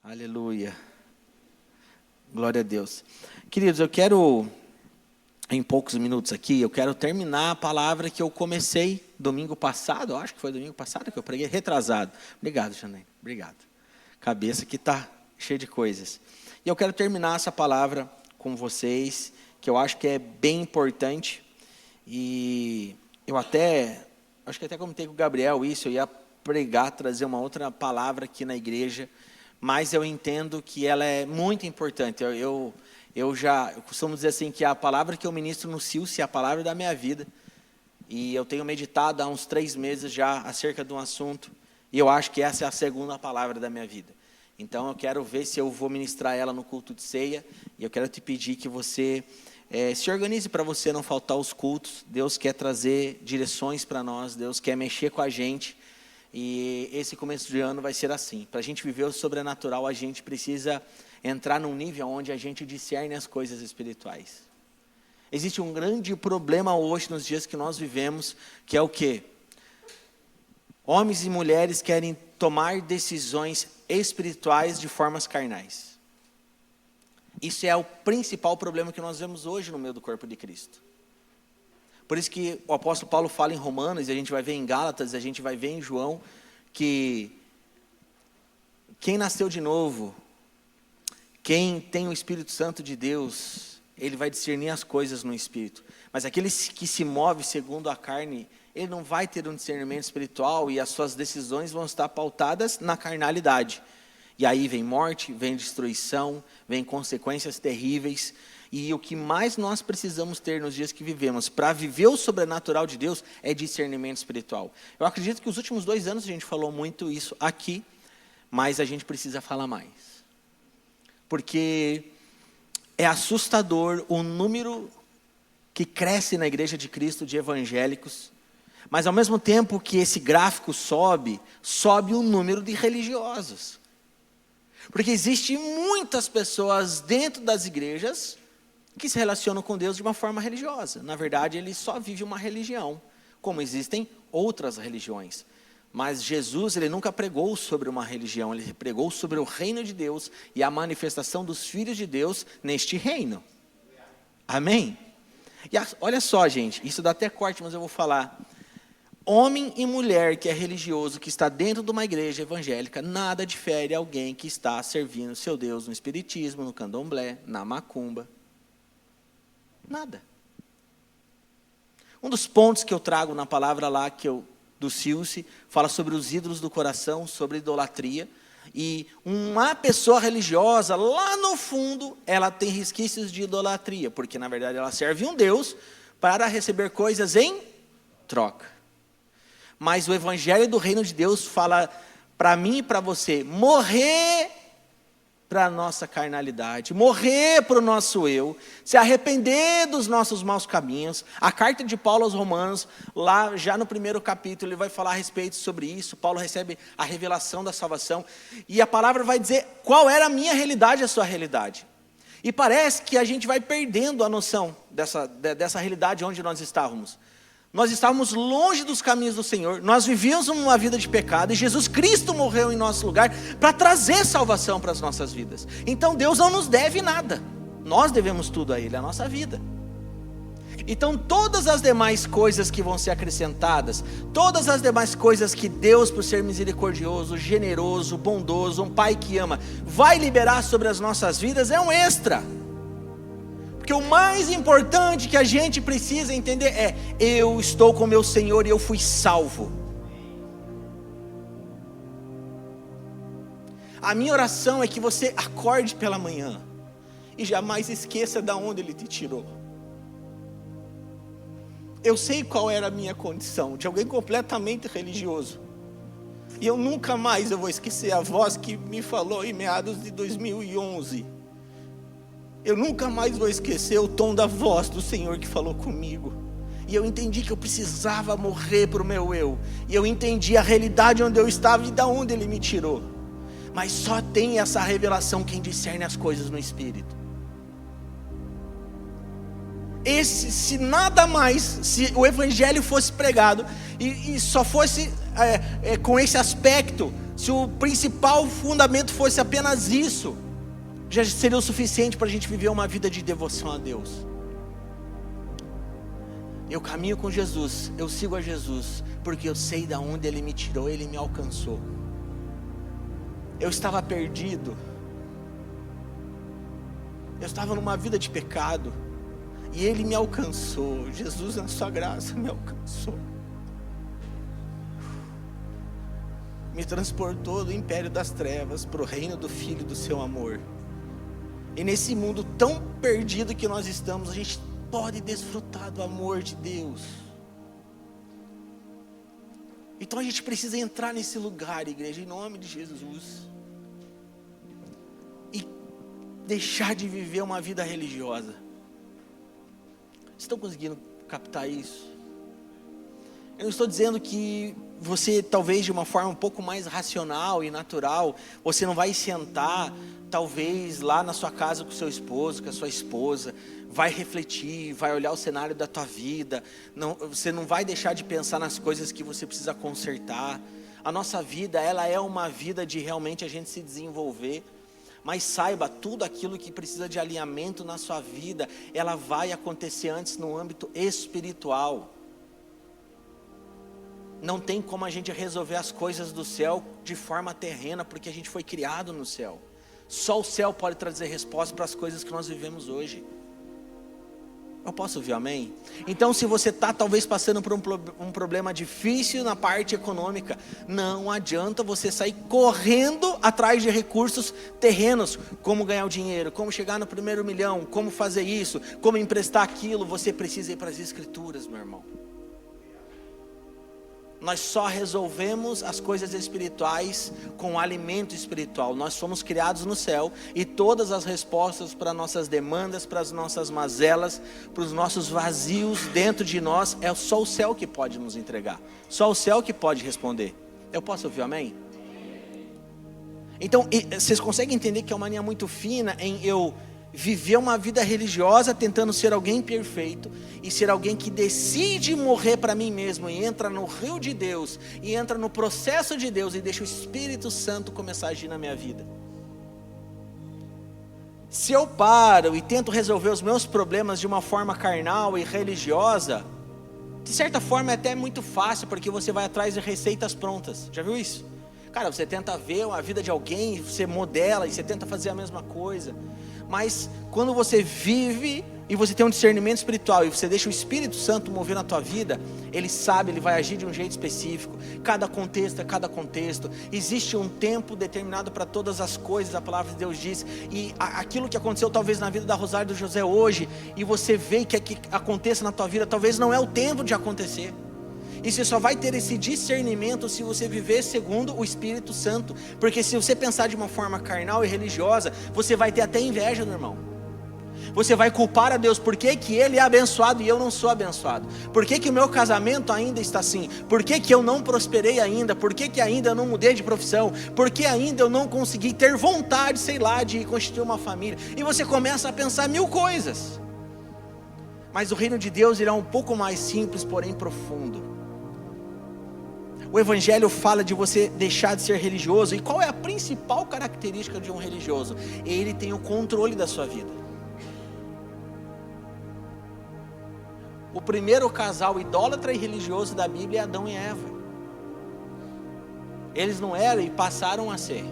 Aleluia. Glória a Deus. Queridos, eu quero, em poucos minutos aqui, eu quero terminar a palavra que eu comecei domingo passado. Eu acho que foi domingo passado que eu preguei, retrasado. Obrigado, Janine. Obrigado. Cabeça que está cheia de coisas. E eu quero terminar essa palavra com vocês, que eu acho que é bem importante. E eu acho que até comentei com o Gabriel isso, eu ia pregar, trazer uma outra palavra aqui na igreja, mas eu entendo que ela é muito importante. Eu costumo dizer assim, que a palavra que eu ministro no Silce é a palavra da minha vida, e eu tenho meditado há uns 3 meses já acerca de um assunto, e eu acho que essa é a segunda palavra da minha vida. Então eu quero ver se eu vou ministrar ela no culto de ceia, e eu quero te pedir que você se organize para você não faltar os cultos. Deus quer trazer direções para nós, Deus quer mexer com a gente, e esse começo de ano vai ser assim. Para a gente viver o sobrenatural, a gente precisa entrar num nível onde a gente discerne as coisas espirituais. Existe um grande problema hoje, nos dias que nós vivemos, que é o quê? Homens e mulheres querem tomar decisões espirituais de formas carnais. Isso é o principal problema que nós vemos hoje no meio do corpo de Cristo. Por isso que o apóstolo Paulo fala em Romanos, e a gente vai ver em Gálatas, a gente vai ver em João, que quem nasceu de novo, quem tem o Espírito Santo de Deus, ele vai discernir as coisas no Espírito. Mas aquele que se move segundo a carne, ele não vai ter um discernimento espiritual, e as suas decisões vão estar pautadas na carnalidade. E aí vem morte, vem destruição, vem consequências terríveis. E o que mais nós precisamos ter nos dias que vivemos, para viver o sobrenatural de Deus, é discernimento espiritual. Eu acredito que os últimos 2 anos a gente falou muito isso aqui, mas a gente precisa falar mais. Porque é assustador o número que cresce na igreja de Cristo de evangélicos, mas ao mesmo tempo que esse gráfico sobe o número de religiosos. Porque existem muitas pessoas dentro das igrejas que se relacionam com Deus de uma forma religiosa. Na verdade, ele só vive uma religião, como existem outras religiões. Mas Jesus, ele nunca pregou sobre uma religião, ele pregou sobre o reino de Deus e a manifestação dos filhos de Deus neste reino. Amém? E olha só, gente, isso dá até corte, mas eu vou falar. Homem e mulher que é religioso, que está dentro de uma igreja evangélica, nada difere alguém que está servindo seu Deus no espiritismo, no candomblé, na macumba. Nada. Um dos pontos que eu trago na palavra lá, do Silce, fala sobre os ídolos do coração, sobre idolatria. E uma pessoa religiosa, lá no fundo, ela tem resquícios de idolatria, porque na verdade ela serve um Deus para receber coisas em troca. Mas o evangelho do reino de Deus fala para mim e para você, morrer para a nossa carnalidade, morrer para o nosso eu, se arrepender dos nossos maus caminhos. A carta de Paulo aos Romanos, lá já no 1º capítulo, ele vai falar a respeito sobre isso. Paulo recebe a revelação da salvação, e a palavra vai dizer qual era a minha realidade e a sua realidade. E parece que a gente vai perdendo a noção dessa realidade onde nós estávamos. Nós estávamos longe dos caminhos do Senhor, nós vivíamos uma vida de pecado, e Jesus Cristo morreu em nosso lugar para trazer salvação para as nossas vidas. Então Deus não nos deve nada, nós devemos tudo a Ele, a nossa vida. Então todas as demais coisas que vão ser acrescentadas, todas as demais coisas que Deus, por ser misericordioso, generoso, bondoso, um Pai que ama, vai liberar sobre as nossas vidas, é um extra. Porque o mais importante que a gente precisa entender é: eu estou com meu Senhor e eu fui salvo. A minha oração é que você acorde pela manhã e jamais esqueça de onde Ele te tirou. Eu sei qual era a minha condição, de alguém completamente religioso. E eu nunca mais vou esquecer a voz que me falou em meados de 2011. Eu nunca mais vou esquecer o tom da voz do Senhor que falou comigo. E eu entendi que eu precisava morrer para o meu eu. E eu entendi a realidade onde eu estava e de onde Ele me tirou. Mas só tem essa revelação quem discerne as coisas no Espírito. Se nada mais, se o Evangelho fosse pregado e só fosse com esse aspecto, Se o principal fundamento fosse apenas isso, já seria o suficiente para a gente viver uma vida de devoção a Deus. Eu caminho com Jesus, eu sigo a Jesus, porque eu sei de onde Ele me tirou, Ele me alcançou. Eu estava perdido, eu estava numa vida de pecado, e Ele me alcançou. Jesus, na sua graça, me alcançou, me transportou do império das trevas para o reino do Filho do seu amor. E nesse mundo tão perdido que nós estamos, a gente pode desfrutar do amor de Deus. Então a gente precisa entrar nesse lugar, igreja, em nome de Jesus, e deixar de viver uma vida religiosa. Estão conseguindo captar isso? Eu não estou dizendo que você, talvez de uma forma um pouco mais racional e natural, você não vai sentar, talvez lá na sua casa com o seu esposo, com a sua esposa, vai refletir, vai olhar o cenário da tua vida, você não vai deixar de pensar nas coisas que você precisa consertar. A nossa vida, ela é uma vida de realmente a gente se desenvolver, mas saiba, tudo aquilo que precisa de alinhamento na sua vida, ela vai acontecer antes no âmbito espiritual. Não tem como a gente resolver as coisas do céu de forma terrena, porque a gente foi criado no céu. Só o céu pode trazer resposta para as coisas que nós vivemos hoje. Eu posso ouvir amém? Então, se você está talvez passando por um problema difícil na parte econômica, não adianta você sair correndo atrás de recursos terrenos, como ganhar o dinheiro, como chegar no primeiro milhão, como fazer isso, como emprestar aquilo. Você precisa ir para as Escrituras, meu irmão. Nós só resolvemos as coisas espirituais com o alimento espiritual. Nós fomos criados no céu, e todas as respostas para nossas demandas, para as nossas mazelas, para os nossos vazios dentro de nós, é só o céu que pode nos entregar. Só o céu que pode responder. Eu posso ouvir amém? Então, vocês conseguem entender que é uma linha muito fina em eu viver uma vida religiosa tentando ser alguém perfeito e ser alguém que decide morrer para mim mesmo e entra no rio de Deus e entra no processo de Deus e deixa o Espírito Santo começar a agir na minha vida. Se eu paro e tento resolver os meus problemas de uma forma carnal e religiosa, de certa forma é até muito fácil, porque você vai atrás de receitas prontas. Já viu isso? Cara, você tenta ver a vida de alguém, você modela e você tenta fazer a mesma coisa. Mas quando você vive e você tem um discernimento espiritual e você deixa o Espírito Santo mover na tua vida, Ele sabe, Ele vai agir de um jeito específico. Cada contexto é cada contexto. Existe um tempo determinado para todas as coisas, a palavra de Deus diz. E aquilo que aconteceu talvez na vida da Rosário e do José hoje, e você vê que aconteça na tua vida, talvez não é o tempo de acontecer. E você só vai ter esse discernimento se você viver segundo o Espírito Santo. Porque se você pensar de uma forma carnal e religiosa, você vai ter até inveja do irmão. Você vai culpar a Deus, por que que ele é abençoado e eu não sou abençoado? Por que que o meu casamento ainda está assim? Por que que eu não prosperei ainda? Por que que ainda eu não mudei de profissão? Por que ainda eu não consegui ter vontade, sei lá, de constituir uma família? E você começa a pensar mil coisas. Mas o reino de Deus, ele é um pouco mais simples, porém profundo. O Evangelho fala de você deixar de ser religioso. E qual é a principal característica de um religioso? Ele tem o controle da sua vida. O primeiro casal idólatra e religioso da Bíblia é Adão e Eva. Eles não eram e passaram a ser.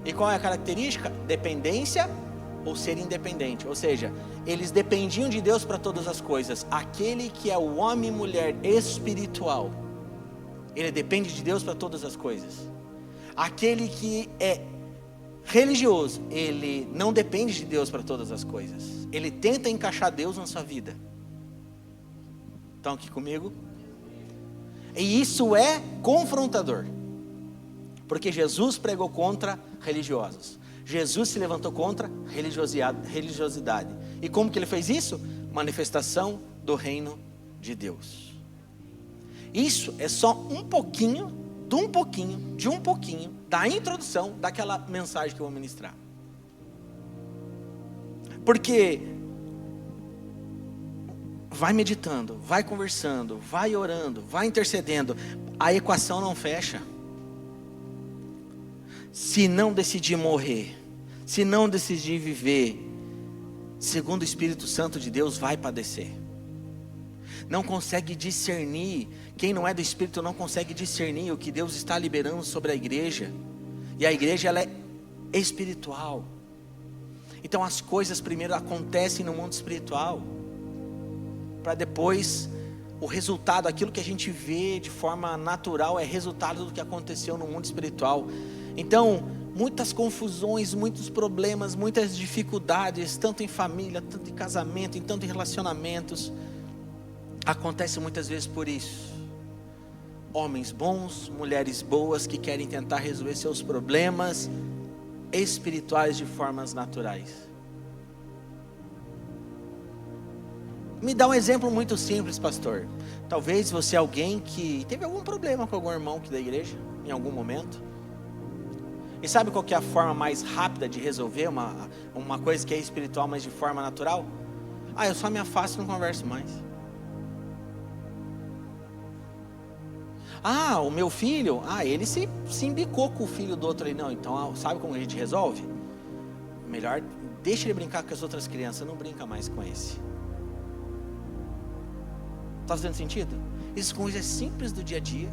E qual é a característica? Dependência ou ser independente. Ou seja, eles dependiam de Deus para todas as coisas. Aquele que é o homem e mulher espiritual, ele depende de Deus para todas as coisas. Aquele que é religioso, ele não depende de Deus para todas as coisas. Ele tenta encaixar Deus na sua vida. Estão aqui comigo? E isso é confrontador. Porque Jesus pregou contra religiosos. Jesus se levantou contra religiosidade. E como que ele fez isso? Manifestação do reino de Deus. Isso é só um pouquinho da introdução daquela mensagem que eu vou ministrar. Porque vai meditando, vai conversando, vai orando, vai intercedendo, a equação não fecha. se não decidir morrer, se não decidir viver segundo o Espírito Santo de Deus, vai padecer. Não consegue discernir, quem não é do Espírito não consegue discernir o que Deus está liberando sobre a igreja. E a igreja, ela é espiritual. Então as coisas primeiro acontecem no mundo espiritual, para depois o resultado, aquilo que a gente vê de forma natural, é resultado do que aconteceu no mundo espiritual. Então, muitas confusões, muitos problemas, muitas dificuldades, tanto em família, tanto em casamento, em tanto em relacionamentos, acontece muitas vezes por isso. Homens bons, mulheres boas que querem tentar resolver seus problemas espirituais de formas naturais. Me dá um exemplo muito simples, pastor. Talvez você é alguém que teve algum problema com algum irmão aqui da igreja, em algum momento. E sabe qual que é a forma mais rápida de resolver uma coisa que é espiritual, mas de forma natural? Eu só me afasto e não converso mais. O meu filho, ele se embicou com o filho do outro ali. Não, então sabe como a gente resolve? Melhor deixa ele brincar com as outras crianças, não brinca mais com esse. Está fazendo sentido? Isso com coisas simples do dia a dia,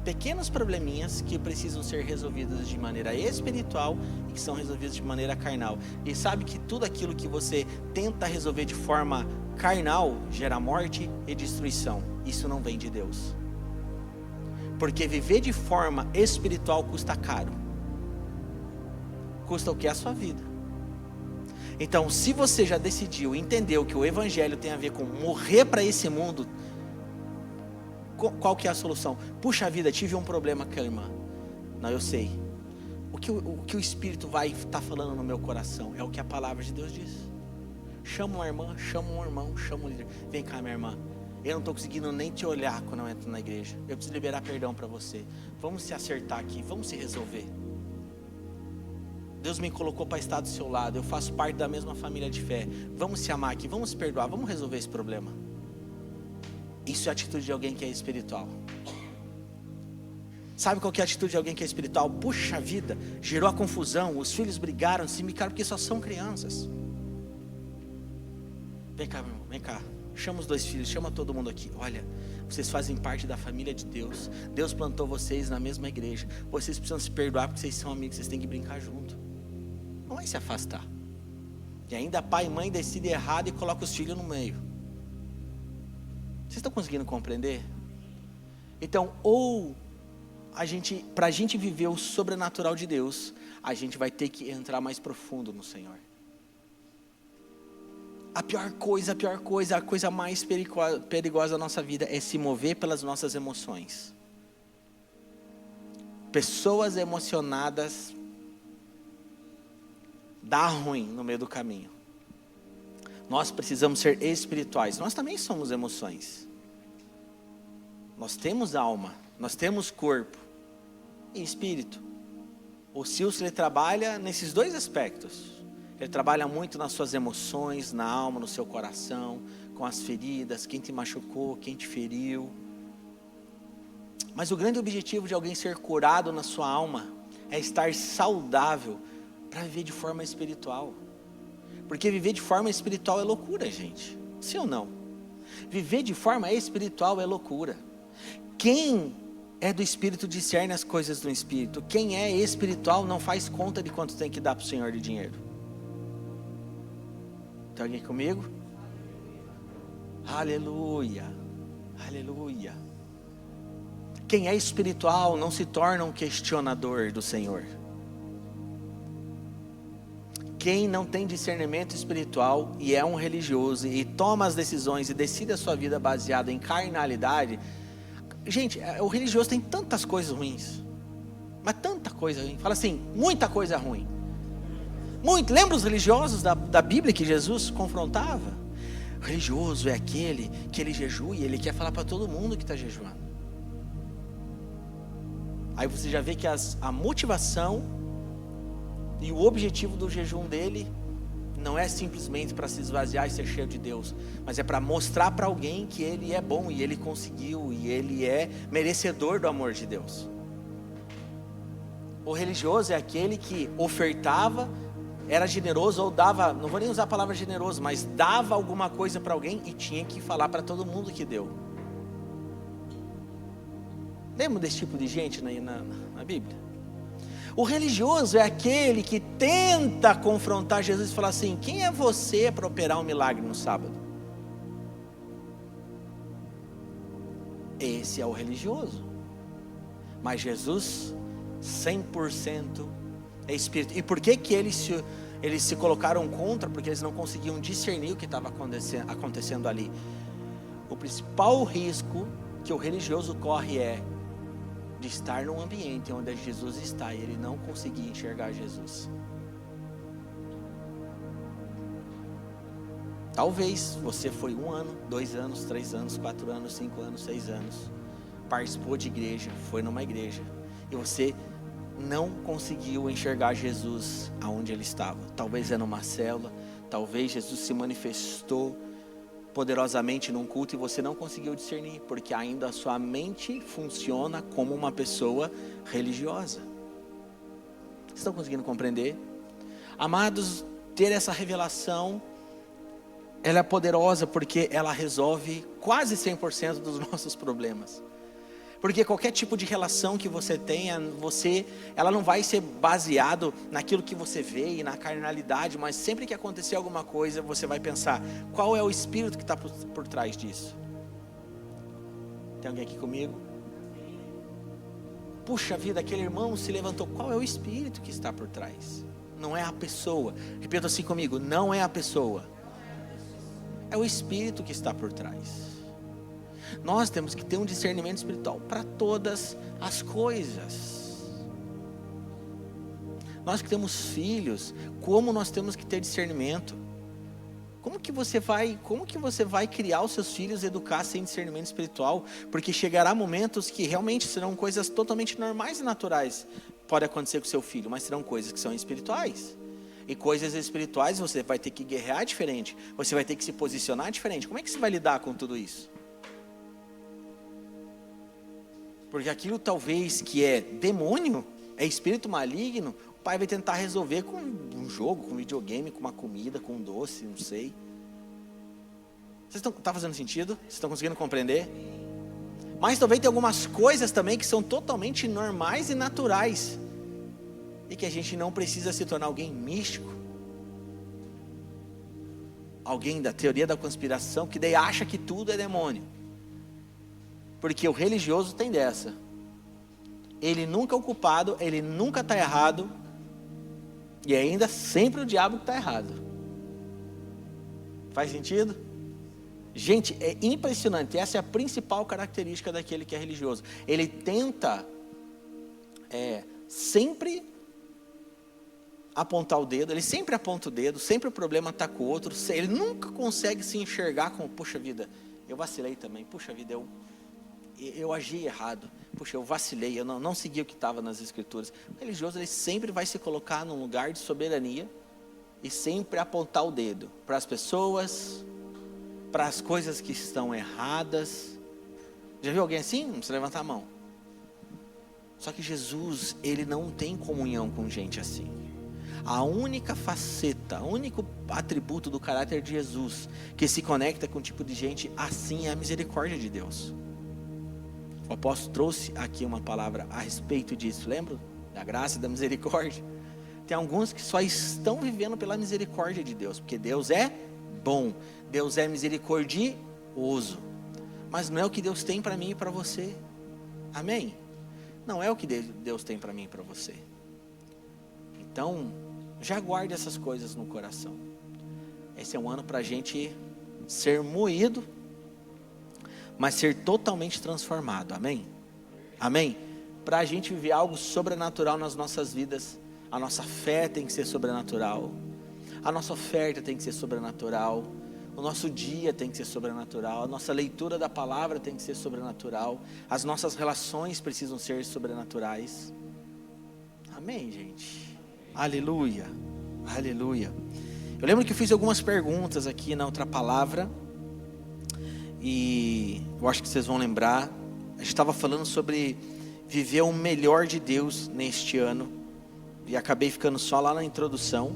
pequenos probleminhas que precisam ser resolvidos de maneira espiritual e que são resolvidos de maneira carnal. E sabe que tudo aquilo que você tenta resolver de forma carnal gera morte e destruição. Isso não vem de Deus. Porque viver de forma espiritual custa caro. Custa o que? A sua vida. Então, se você já decidiu, entendeu que o evangelho tem a ver com morrer para esse mundo, qual que é a solução? Puxa vida, tive um problema com a irmã. Não, eu sei. O que o Espírito vai estar falando no meu coração é o que a palavra de Deus diz. Chama uma irmã, chama um irmão, chama um líder. Vem cá, minha irmã. Eu não estou conseguindo nem te olhar quando eu entro na igreja. Eu preciso liberar perdão para você. Vamos se acertar aqui, vamos se resolver. Deus me colocou para estar do seu lado. Eu faço parte da mesma família de fé. Vamos se amar aqui, vamos se perdoar, vamos resolver esse problema. Isso é a atitude de alguém que é espiritual. Sabe qual que é a atitude de alguém que é espiritual? Puxa vida, gerou a confusão, os filhos brigaram, se bicaram porque só são crianças. Vem cá, meu irmão, vem cá. Chama os dois filhos, chama todo mundo aqui. Olha, vocês fazem parte da família de Deus. Deus plantou vocês na mesma igreja. Vocês precisam se perdoar porque vocês são amigos, vocês têm que brincar junto. Não é se afastar. E ainda pai e mãe decidem errado e colocam os filhos no meio. Vocês estão conseguindo compreender? Então, ou para a gente viver o sobrenatural de Deus, a gente vai ter que entrar mais profundo no Senhor. A pior coisa, a coisa mais perigosa da nossa vida é se mover pelas nossas emoções. Pessoas emocionadas dá ruim no meio do caminho. Nós precisamos ser espirituais. Nós também somos emoções. Nós temos alma, nós temos corpo e espírito. O Silcio, ele trabalha nesses dois aspectos. Ele trabalha muito nas suas emoções, na alma, no seu coração, com as feridas, quem te machucou, quem te feriu. Mas o grande objetivo de alguém ser curado na sua alma é estar saudável para viver de forma espiritual. Porque viver de forma espiritual é loucura, gente. Sim ou não? Viver de forma espiritual é loucura. Quem é do Espírito discerne as coisas do Espírito. Quem é espiritual não faz conta de quanto tem que dar para o Senhor de dinheiro. Tem alguém comigo? Aleluia, aleluia. Quem é espiritual não se torna um questionador do Senhor. Quem não tem discernimento espiritual e é um religioso e toma as decisões e decide a sua vida baseada em carnalidade. Gente, o religioso tem tantas coisas ruins, mas tanta coisa ruim. Fala assim, muita coisa ruim. Muito. Lembra os religiosos da Bíblia que Jesus confrontava? O religioso é aquele que ele jejua e ele quer falar para todo mundo que está jejuando. Aí você já vê que a motivação e o objetivo do jejum dele não é simplesmente para se esvaziar e ser cheio de Deus, mas é para mostrar para alguém que ele é bom e ele conseguiu e ele é merecedor do amor de Deus. O religioso é aquele que ofertava, era generoso ou dava, não vou nem usar a palavra generoso, mas dava alguma coisa para alguém e tinha que falar para todo mundo que deu. Lembra desse tipo de gente na Bíblia? O religioso é aquele que tenta confrontar Jesus e falar assim: quem é você para operar um milagre no sábado? Esse é o religioso. Mas Jesus, 100% é Espírito. E por que eles se colocaram contra? Porque eles não conseguiam discernir o que estava acontecendo ali. O principal risco que o religioso corre é de estar num ambiente onde Jesus está e ele não conseguir enxergar Jesus. Talvez você foi 1 ano, 2 anos, 3 anos, 4 anos, 5 anos, 6 anos, participou de igreja, foi numa igreja, e você não conseguiu enxergar Jesus aonde ele estava. Talvez é numa célula, talvez Jesus se manifestou poderosamente num culto e você não conseguiu discernir, porque ainda a sua mente funciona como uma pessoa religiosa. Vocês estão conseguindo compreender? Amados, ter essa revelação, ela é poderosa porque ela resolve quase 100% dos nossos problemas. Porque qualquer tipo de relação que você tenha, ela não vai ser baseado naquilo que você vê e na carnalidade, mas sempre que acontecer alguma coisa, você vai pensar: qual é o espírito que está por trás disso? Tem alguém aqui comigo? Puxa vida, aquele irmão se levantou. Qual é o espírito que está por trás? Não é a pessoa. Repita assim comigo: não é a pessoa, é o espírito que está por trás. Nós temos que ter um discernimento espiritual para todas as coisas. Nós que temos filhos, como nós temos que ter discernimento? Como que você vai criar os seus filhos, educar sem discernimento espiritual? Porque chegará momentos que realmente serão coisas totalmente normais e naturais. Pode acontecer com o seu filho, mas serão coisas que são espirituais. E coisas espirituais você vai ter que guerrear diferente. Você vai ter que se posicionar diferente. Como é que você vai lidar com tudo isso? Porque aquilo talvez que é demônio, é espírito maligno, o pai vai tentar resolver com um jogo, com um videogame, com uma comida, com um doce, não sei. Está fazendo sentido? Vocês estão conseguindo compreender? Mas talvez tem algumas coisas também que são totalmente normais e naturais. E que a gente não precisa se tornar alguém místico. Alguém da teoria da conspiração, que daí acha que tudo é demônio. Porque o religioso tem dessa. Ele nunca é o culpado, ele nunca está errado. E ainda sempre o diabo que está errado. Faz sentido? Gente, é impressionante. Essa é a principal característica daquele que é religioso. Ele tenta sempre apontar o dedo. Ele sempre aponta o dedo. Sempre o problema está com o outro. Ele nunca consegue se enxergar como: puxa vida, eu vacilei também. Puxa vida, eu agi errado. Puxa, eu vacilei, eu não segui o que estava nas escrituras. O religioso, ele sempre vai se colocar num lugar de soberania e sempre apontar o dedo para as pessoas, para as coisas que estão erradas. Já viu alguém assim? Não precisa levantar a mão. Só que Jesus, ele não tem comunhão com gente assim. A única faceta, o único atributo do caráter de Jesus que se conecta com um tipo de gente assim é a misericórdia de Deus. O apóstolo trouxe aqui uma palavra a respeito disso, lembra? Da graça e da misericórdia. Tem alguns que só estão vivendo pela misericórdia de Deus, porque Deus é bom, Deus é misericordioso, mas não é o que Deus tem para mim e para você. Amém? Não é o que Deus tem para mim e para você. Então, já guarde essas coisas no coração. Esse é um ano para a gente ser moído, mas ser totalmente transformado. Amém? Amém? Para a gente viver algo sobrenatural nas nossas vidas, a nossa fé tem que ser sobrenatural, a nossa oferta tem que ser sobrenatural, o nosso dia tem que ser sobrenatural, a nossa leitura da palavra tem que ser sobrenatural, as nossas relações precisam ser sobrenaturais. Amém, gente? Aleluia, aleluia. Eu lembro que eu fiz algumas perguntas aqui na outra palavra, e eu acho que vocês vão lembrar. A gente estava falando sobre viver o melhor de Deus neste ano. e acabei ficando só lá na introdução.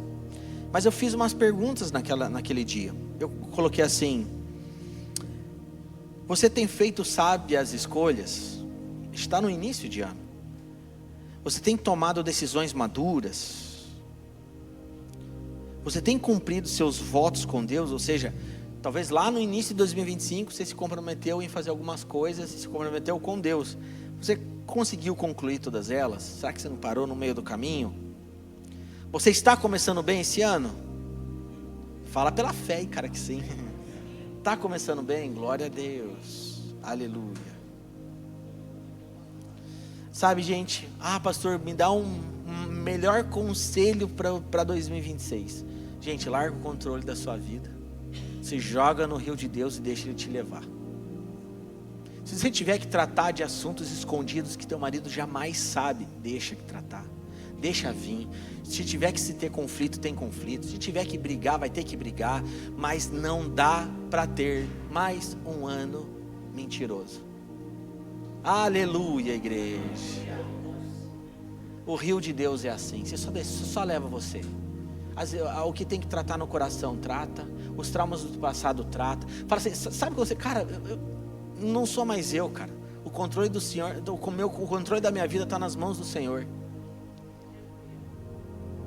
Mas eu fiz umas perguntas naquele dia. Eu coloquei assim: você tem feito sábias escolhas? Está no início de ano. Você tem tomado decisões maduras? Você tem cumprido seus votos com Deus? Ou seja, talvez lá no início de 2025 você se comprometeu em fazer algumas coisas, se comprometeu com Deus. Você conseguiu concluir todas elas? Será que você não parou no meio do caminho? Você está começando bem esse ano? Fala pela fé, cara, que sim. Está começando bem? Glória a Deus. Aleluia. Sabe, gente, pastor, me dá um melhor conselho para 2026. Gente, larga o controle da sua vida. Se joga no rio de Deus e deixa Ele te levar. Se você tiver que tratar de assuntos escondidos que teu marido jamais sabe, deixa que tratar. Deixa vir. Se tiver que se ter conflito, tem conflito. Se tiver que brigar, vai ter que brigar. Mas não dá para ter mais um ano mentiroso. Aleluia, igreja. O rio de Deus é assim. Você só leva você. O que tem que tratar no coração, trata. Os traumas do passado, trata. Fala assim, sabe que você, cara, eu não sou mais eu, cara. O controle do Senhor, o controle da minha vida está nas mãos do Senhor.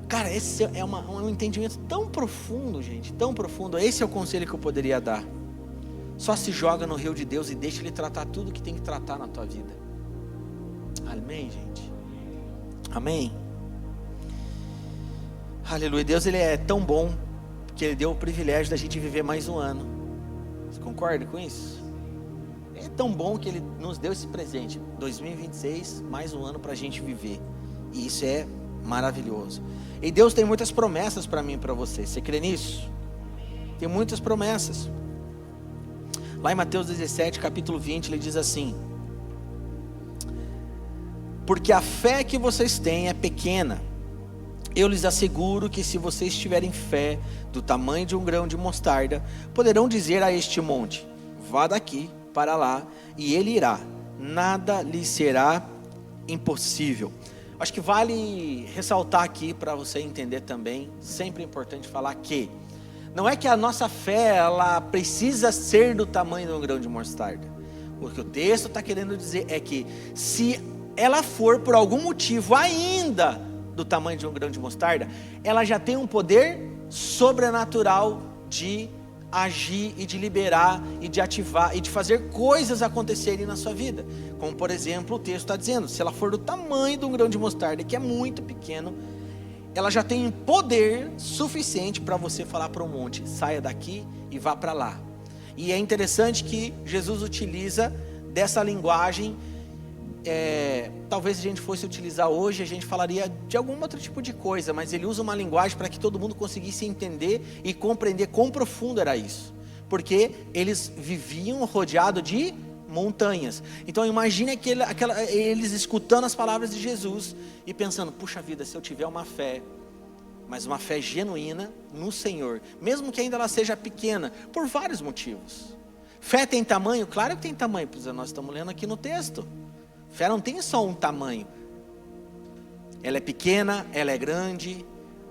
Cara, esse é um entendimento tão profundo, gente, tão profundo. Esse é o conselho que eu poderia dar. Só se joga no rio de Deus e deixa Ele tratar tudo que tem que tratar na tua vida. Amém, gente? Amém? Aleluia. Deus, Ele é tão bom que Ele deu o privilégio da gente viver mais um ano. Você concorda com isso? É tão bom que Ele nos deu esse presente. 2026, mais um ano para a gente viver. E isso é maravilhoso. E Deus tem muitas promessas para mim e para você. Você crê nisso? Tem muitas promessas. Lá em Mateus 17, capítulo 20, ele diz assim: porque a fé que vocês têm é pequena. Eu lhes asseguro que se vocês tiverem fé do tamanho de um grão de mostarda, poderão dizer a este monte: vá daqui para lá, e ele irá. Nada lhe será impossível. Acho que vale ressaltar aqui para você entender também, sempre é importante falar que não é que a nossa fé ela precisa ser do tamanho de um grão de mostarda. O que o texto está querendo dizer é que se ela for por algum motivo ainda do tamanho de um grão de mostarda, ela já tem um poder sobrenatural de agir e de liberar e de ativar e de fazer coisas acontecerem na sua vida. Como por exemplo o texto está dizendo, se ela for do tamanho de um grão de mostarda, que é muito pequeno, ela já tem poder suficiente para você falar para um monte: saia daqui e vá para lá. E é interessante que Jesus utiliza dessa linguagem. Talvez a gente fosse utilizar hoje, a gente falaria de algum outro tipo de coisa, mas ele usa uma linguagem para que todo mundo conseguisse entender e compreender quão profundo era isso, porque eles viviam rodeados de montanhas. Então imagine eles escutando as palavras de Jesus e pensando: puxa vida, se eu tiver uma fé, mas uma fé genuína no Senhor, mesmo que ainda ela seja pequena, por vários motivos. Fé tem tamanho? Claro que tem tamanho, pois nós estamos lendo aqui no texto. Fé não tem só um tamanho. Ela é pequena, ela é grande.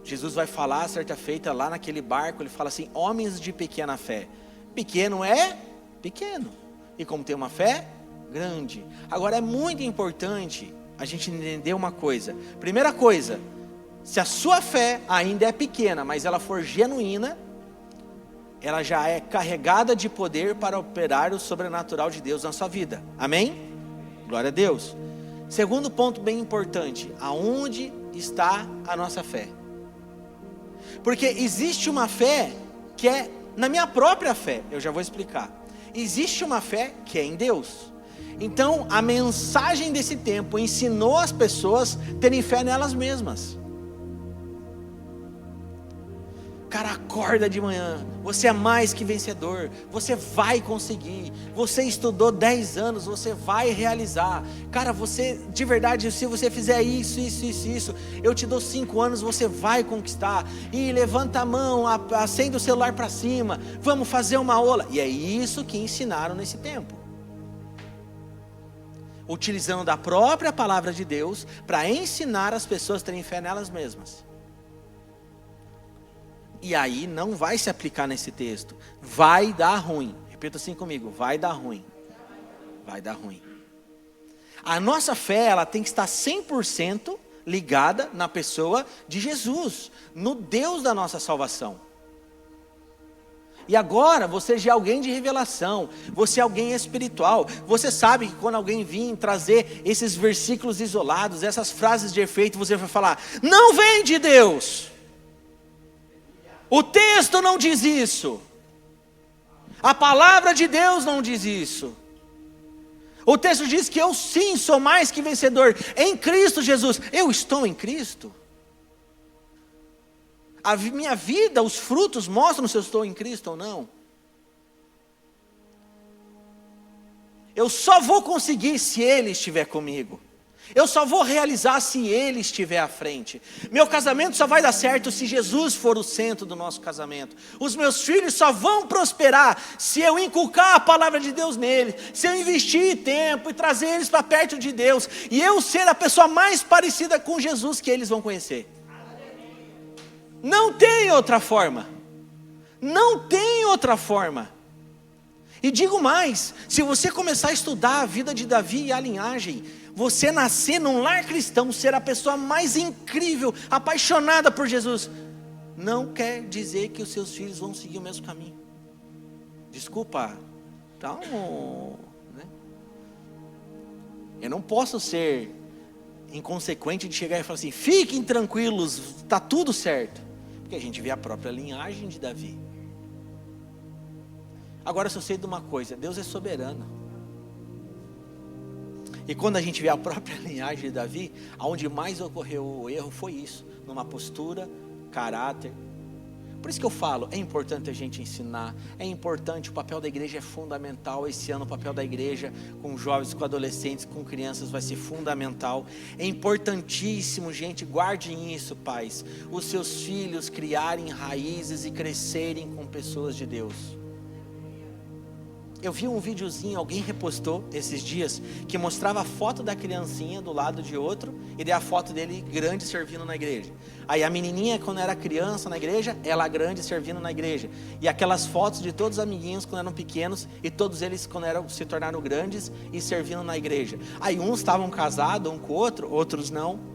Jesus vai falar certa feita lá naquele barco, ele fala assim: homens de pequena fé. Pequeno é pequeno, e como tem uma fé grande. Agora é muito importante a gente entender uma coisa. Primeira coisa, se a sua fé ainda é pequena, mas ela for genuína, ela já é carregada de poder para operar o sobrenatural de Deus na sua vida. Amém? Glória a Deus. Segundo ponto bem importante: aonde está a nossa fé? Porque existe uma fé que é na minha própria fé. Eu já vou explicar. Existe uma fé que é em Deus. Então a mensagem desse tempo ensinou as pessoas a terem fé nelas mesmas. Cara, acorda de manhã, você é mais que vencedor, você vai conseguir, você estudou 10 anos, você vai realizar. Cara, você, de verdade, se você fizer isso, eu te dou 5 anos, você vai conquistar. E levanta a mão, acende o celular para cima, vamos fazer uma aula. E é isso que ensinaram nesse tempo. utilizando da própria palavra de Deus para ensinar as pessoas a terem fé nelas mesmas. E aí não vai se aplicar nesse texto. Vai dar ruim. Repita assim comigo, vai dar ruim. Vai dar ruim. A nossa fé, ela tem que estar 100% ligada na pessoa de Jesus, no Deus da nossa salvação. E agora, você já é alguém de revelação, você é alguém espiritual, você sabe que quando alguém vir trazer esses versículos isolados, essas frases de efeito, você vai falar, não vem de Deus. O texto não diz isso. A palavra de Deus não diz isso. O texto diz que eu sim sou mais que vencedor em Cristo Jesus. Eu estou em Cristo. A minha vida, os frutos mostram se eu estou em Cristo ou não. Eu só vou conseguir se Ele estiver comigo. Eu só vou realizar se Ele estiver à frente. Meu casamento só vai dar certo se Jesus for o centro do nosso casamento. Os meus filhos só vão prosperar se eu inculcar a palavra de Deus neles. Se eu investir tempo e trazer eles para perto de Deus. E eu ser a pessoa mais parecida com Jesus que eles vão conhecer. Não tem outra forma. Não tem outra forma. E digo mais, se você começar a estudar a vida de Davi e a linhagem, você nascer num lar cristão, ser a pessoa mais incrível, apaixonada por Jesus, não quer dizer que os seus filhos vão seguir o mesmo caminho. Desculpa, né? Eu não posso ser inconsequente de chegar e falar assim, fiquem tranquilos, está tudo certo. Porque a gente vê a própria linhagem de Davi. Agora eu só sei de uma coisa, Deus é soberano. E quando a gente vê a própria linhagem de Davi, aonde mais ocorreu o erro foi isso, numa postura, caráter. Por isso que eu falo, é importante a gente ensinar, é importante, o papel da igreja é fundamental. Esse ano o papel da igreja com jovens, com adolescentes, com crianças vai ser fundamental. É importantíssimo, gente, guardem isso, pais. Os seus filhos criarem raízes e crescerem com pessoas de Deus. Eu vi um videozinho, alguém repostou esses dias, que mostrava a foto da criancinha do lado de outro, e daí a foto dele grande servindo na igreja. Aí a menininha quando era criança na igreja, ela grande servindo na igreja. E aquelas fotos de todos os amiguinhos quando eram pequenos, e todos eles quando se tornaram grandes e servindo na igreja. Aí uns estavam casados um com o outro, outros não.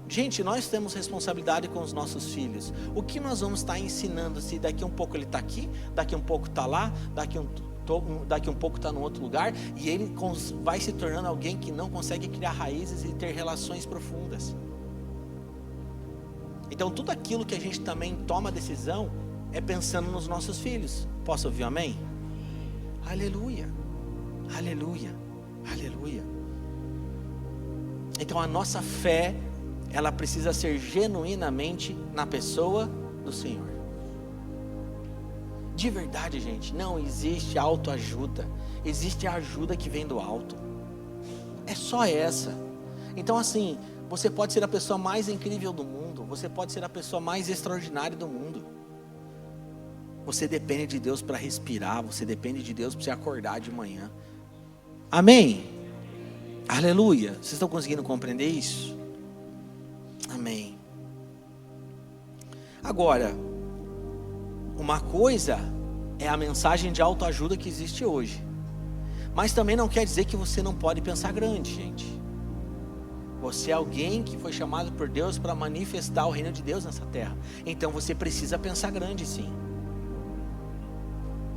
Gente, nós temos responsabilidade com os nossos filhos. O que nós vamos estar ensinando? Se daqui um pouco ele está aqui, daqui um pouco está lá, daqui um pouco está em outro lugar, e ele vai se tornando alguém que não consegue criar raízes e ter relações profundas. Então tudo aquilo que a gente também toma decisão é pensando nos nossos filhos. Posso ouvir um amém? Aleluia, aleluia, aleluia. Então a nossa fé, ela precisa ser genuinamente na pessoa do Senhor. De verdade, gente, não existe autoajuda. Existe a ajuda que vem do alto. É só essa. Então assim, você pode ser a pessoa mais incrível do mundo. Você pode ser a pessoa mais extraordinária do mundo. Você depende de Deus para respirar. Você depende de Deus para você acordar de manhã. Amém? Aleluia. Vocês estão conseguindo compreender isso? Amém. Agora, uma coisa é a mensagem de autoajuda que existe hoje, mas também não quer dizer que você não pode pensar grande, gente. Você é alguém que foi chamado por Deus para manifestar o reino de Deus nessa terra. Então você precisa pensar grande, sim.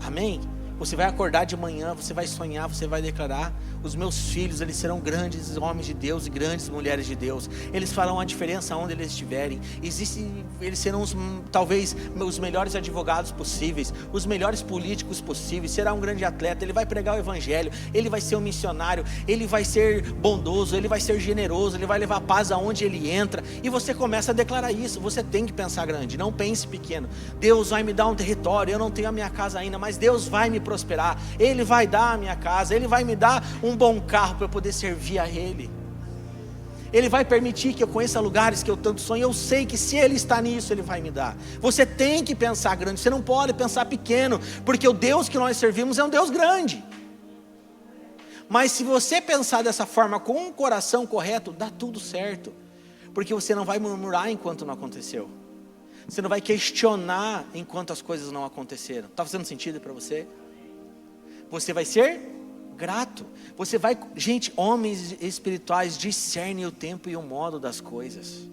Amém? Você vai acordar de manhã, você vai sonhar, você vai declarar: os meus filhos, eles serão grandes homens de Deus e grandes mulheres de Deus. Eles farão a diferença onde eles estiverem. Eles serão talvez os melhores advogados possíveis, os melhores políticos possíveis. Será um grande atleta, ele vai pregar o evangelho, ele vai ser um missionário, ele vai ser bondoso, ele vai ser generoso, ele vai levar paz aonde ele entra. E você começa a declarar isso. Você tem que pensar grande, não pense pequeno. Deus vai me dar um território, eu não tenho a minha casa ainda, mas Deus vai me prosperar, Ele vai dar a minha casa, Ele vai me dar um bom carro para eu poder servir a Ele. Ele vai permitir que eu conheça lugares que eu tanto sonho. Eu sei que se Ele está nisso, Ele vai me dar. Você tem que pensar grande, você não pode pensar pequeno, porque o Deus que nós servimos é um Deus grande. Mas se você pensar dessa forma, com um coração correto, dá tudo certo. Porque você não vai murmurar enquanto não aconteceu. Você não vai questionar enquanto as coisas não aconteceram. Está fazendo sentido para você? Você vai ser grato. Você vai... Gente, homens espirituais discernem o tempo e o modo das coisas.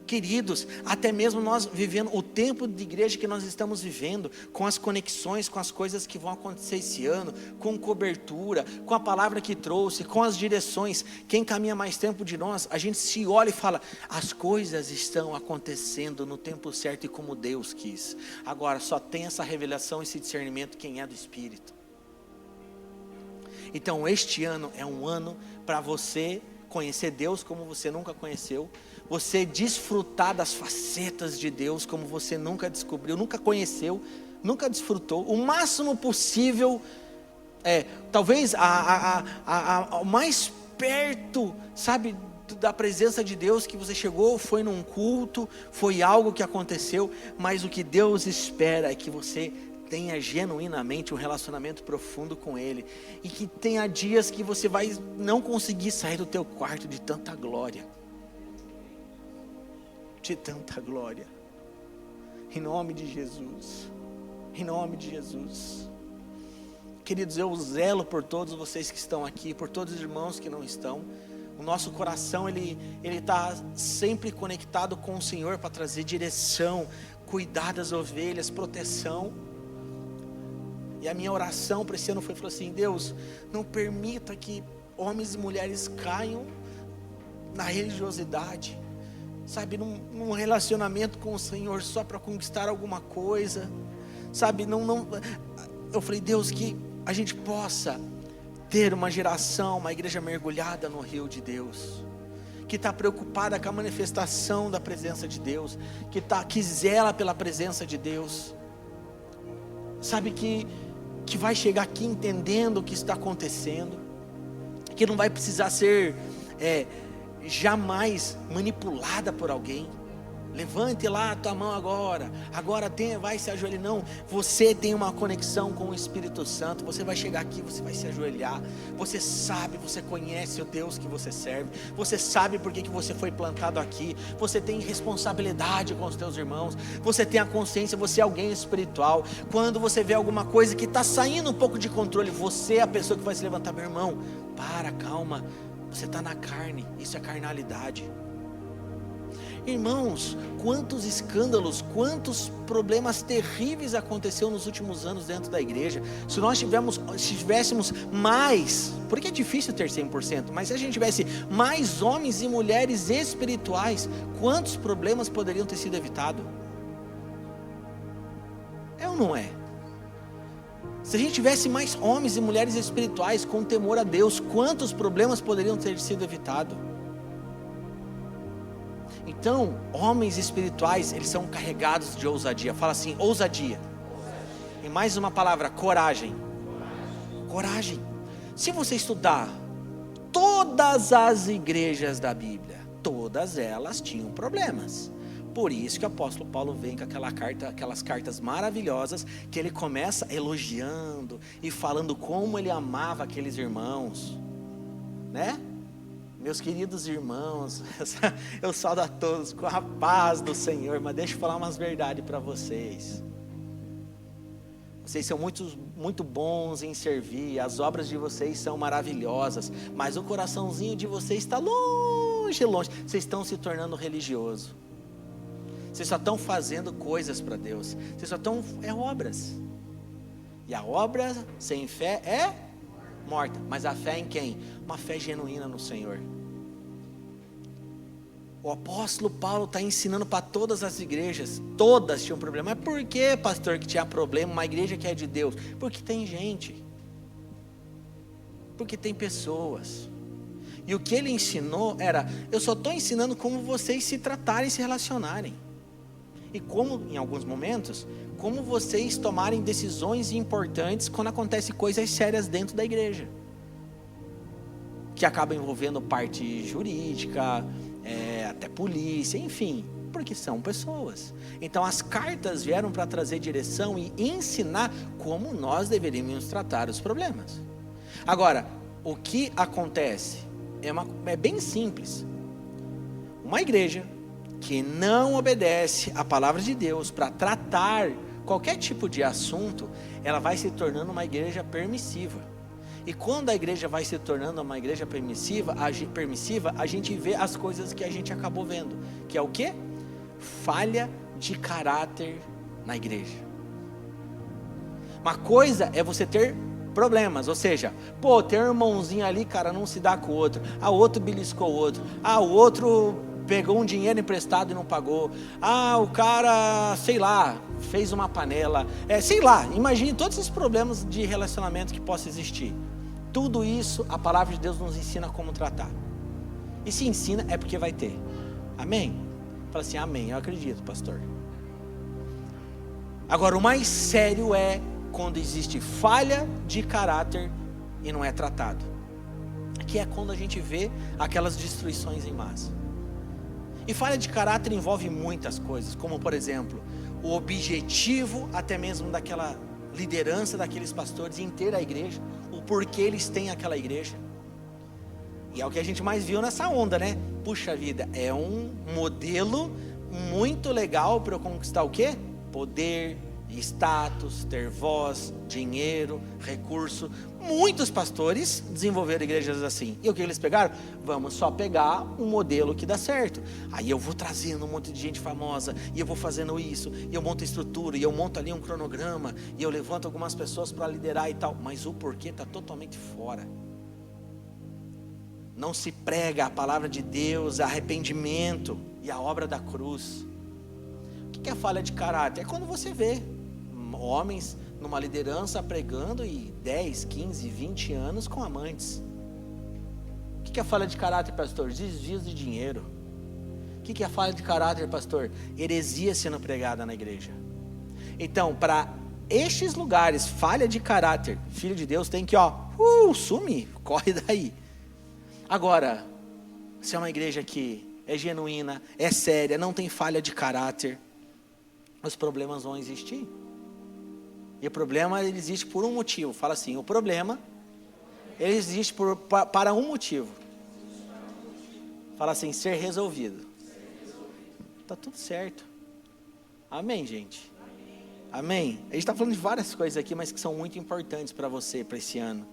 Queridos, até mesmo nós vivendo o tempo de igreja que nós estamos vivendo, com as conexões, com as coisas que vão acontecer esse ano, com cobertura, com a palavra que trouxe, com as direções, quem caminha mais tempo de nós, a gente se olha e fala, as coisas estão acontecendo no tempo certo e como Deus quis. Agora, só tem essa revelação, esse discernimento, quem é do Espírito. Então, este ano é um ano para você conhecer Deus como você nunca conheceu, você desfrutar das facetas de Deus como você nunca descobriu, nunca conheceu, nunca desfrutou, o máximo possível, talvez o mais perto, sabe, da presença de Deus que você chegou, foi num culto, foi algo que aconteceu, mas o que Deus espera é que você tenha genuinamente um relacionamento profundo com Ele, e que tenha dias que você vai não conseguir sair do teu quarto de tanta glória, em nome de Jesus, em nome de Jesus. Queridos, eu zelo por todos vocês que estão aqui, por todos os irmãos que não estão. O nosso coração, ele está sempre conectado com o Senhor, para trazer direção, cuidar das ovelhas, proteção. E a minha oração para esse ano foi assim, Deus, não permita que homens e mulheres caiam na religiosidade, sabe, num relacionamento com o Senhor só para conquistar alguma coisa, sabe, eu falei, Deus, que a gente possa ter uma geração, uma igreja mergulhada no rio de Deus, que está preocupada com a manifestação da presença de Deus, que zela pela presença de Deus, sabe, que vai chegar aqui entendendo o que está acontecendo, que não vai precisar ser jamais manipulada por alguém. Levante lá a tua mão agora vai se ajoelhar. Não, você tem uma conexão com o Espírito Santo. Você vai chegar aqui, você vai se ajoelhar. Você sabe, você conhece o Deus que você serve. Você sabe por que você foi plantado aqui. Você tem responsabilidade com os teus irmãos. Você tem a consciência, você é alguém espiritual. Quando você vê alguma coisa que está saindo um pouco de controle, você é a pessoa que vai se levantar. Meu irmão, calma, você está na carne, isso é carnalidade. Irmãos, quantos escândalos, quantos problemas terríveis aconteceram nos últimos anos dentro da igreja. Se nós tivéssemos mais, porque é difícil ter 100%, mas se a gente tivesse mais homens e mulheres espirituais, quantos problemas poderiam ter sido evitados? É ou não é? Se a gente tivesse mais homens e mulheres espirituais com temor a Deus, quantos problemas poderiam ter sido evitados? Então, homens espirituais, eles são carregados de ousadia. Fala assim, ousadia. E mais uma palavra, coragem. Coragem. Se você estudar todas as igrejas da Bíblia, todas elas tinham problemas. Por isso que o apóstolo Paulo vem com aquelas cartas maravilhosas, que ele começa elogiando e falando como ele amava aqueles irmãos, né? Meus queridos irmãos, eu saúdo a todos com a paz do Senhor, mas deixa eu falar umas verdades para vocês. Vocês são muito bons em servir, as obras de vocês são maravilhosas, mas o coraçãozinho de vocês está longe. Vocês estão se tornando religioso. Vocês só estão fazendo coisas para Deus. Vocês só estão, obras. E a obra sem fé é morta. Mas a fé em quem? Uma fé genuína no Senhor. O apóstolo Paulo está ensinando para todas as igrejas. Todas tinham problema. Mas por que, pastor, que tinha problema uma igreja que é de Deus? Porque tem gente. Porque tem pessoas. E o que ele ensinou era, eu só estou ensinando como vocês se tratarem e se relacionarem. E como, em alguns momentos, como vocês tomarem decisões importantes quando acontecem coisas sérias dentro da igreja. Que acabam envolvendo parte jurídica, até polícia, enfim, porque são pessoas. Então as cartas vieram para trazer direção e ensinar como nós deveríamos tratar os problemas. Agora, o que acontece? É bem simples. Uma igreja que não obedece à palavra de Deus para tratar qualquer tipo de assunto, ela vai se tornando uma igreja permissiva. E quando a igreja vai se tornando uma igreja permissiva, a gente vê as coisas que a gente acabou vendo, que é o quê? Falha de caráter na igreja. Uma coisa é você ter problemas, ou seja, tem um irmãozinho ali, cara, não se dá com o outro, o outro beliscou o outro, o outro pegou um dinheiro emprestado e não pagou, o cara, sei lá, fez uma panela, sei lá, imagine todos esses problemas de relacionamento que possa existir. Tudo isso a palavra de Deus nos ensina como tratar. E se ensina é porque vai ter. Amém? Fala assim, amém, eu acredito, pastor. Agora, o mais sério é quando existe falha de caráter e não é tratado. Que é quando a gente vê aquelas destruições em massa. E falha de caráter envolve muitas coisas, como por exemplo, o objetivo até mesmo daquela liderança daqueles pastores em ter a igreja, o porquê eles têm aquela igreja. E é o que a gente mais viu nessa onda, né? Puxa vida, é um modelo muito legal para eu conquistar o quê? Poder, status, ter voz, dinheiro, recurso. Muitos pastores desenvolveram igrejas assim. E o que eles pegaram? Vamos só pegar um modelo que dá certo. Aí eu vou trazendo um monte de gente famosa, e eu vou fazendo isso, e eu monto a estrutura, e eu monto ali um cronograma, e eu levanto algumas pessoas para liderar e tal. Mas o porquê está totalmente fora. Não se prega a palavra de Deus, arrependimento e a obra da cruz. O que é falha de caráter? É quando você vê homens numa liderança pregando e 10, 15, 20 anos com amantes. O que é falha de caráter, pastor? Desvios de dinheiro. O que é falha de caráter, pastor? Heresia sendo pregada na igreja. Então, para estes lugares, falha de caráter, filho de Deus tem que, sumir, corre daí. Agora, se é uma igreja que é genuína, é séria, não tem falha de caráter, os problemas vão existir. E o problema, ele existe por um motivo. Fala assim, o problema, ele existe para um motivo. Fala assim, ser resolvido. Está tudo certo. Amém, gente? Amém? A gente está falando de várias coisas aqui, mas que são muito importantes para você, para esse ano.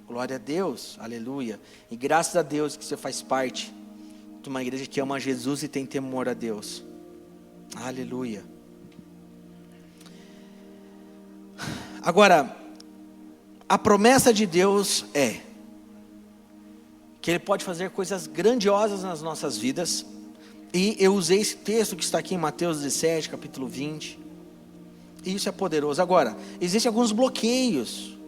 Glória a Deus, aleluia. E graças a Deus que você faz parte de uma igreja que ama Jesus e tem temor a Deus. Aleluia. Agora, a promessa de Deus é que Ele pode fazer coisas grandiosas nas nossas vidas. E eu usei esse texto que está aqui em Mateus 17, capítulo 20. E isso é poderoso. Agora, existem alguns bloqueios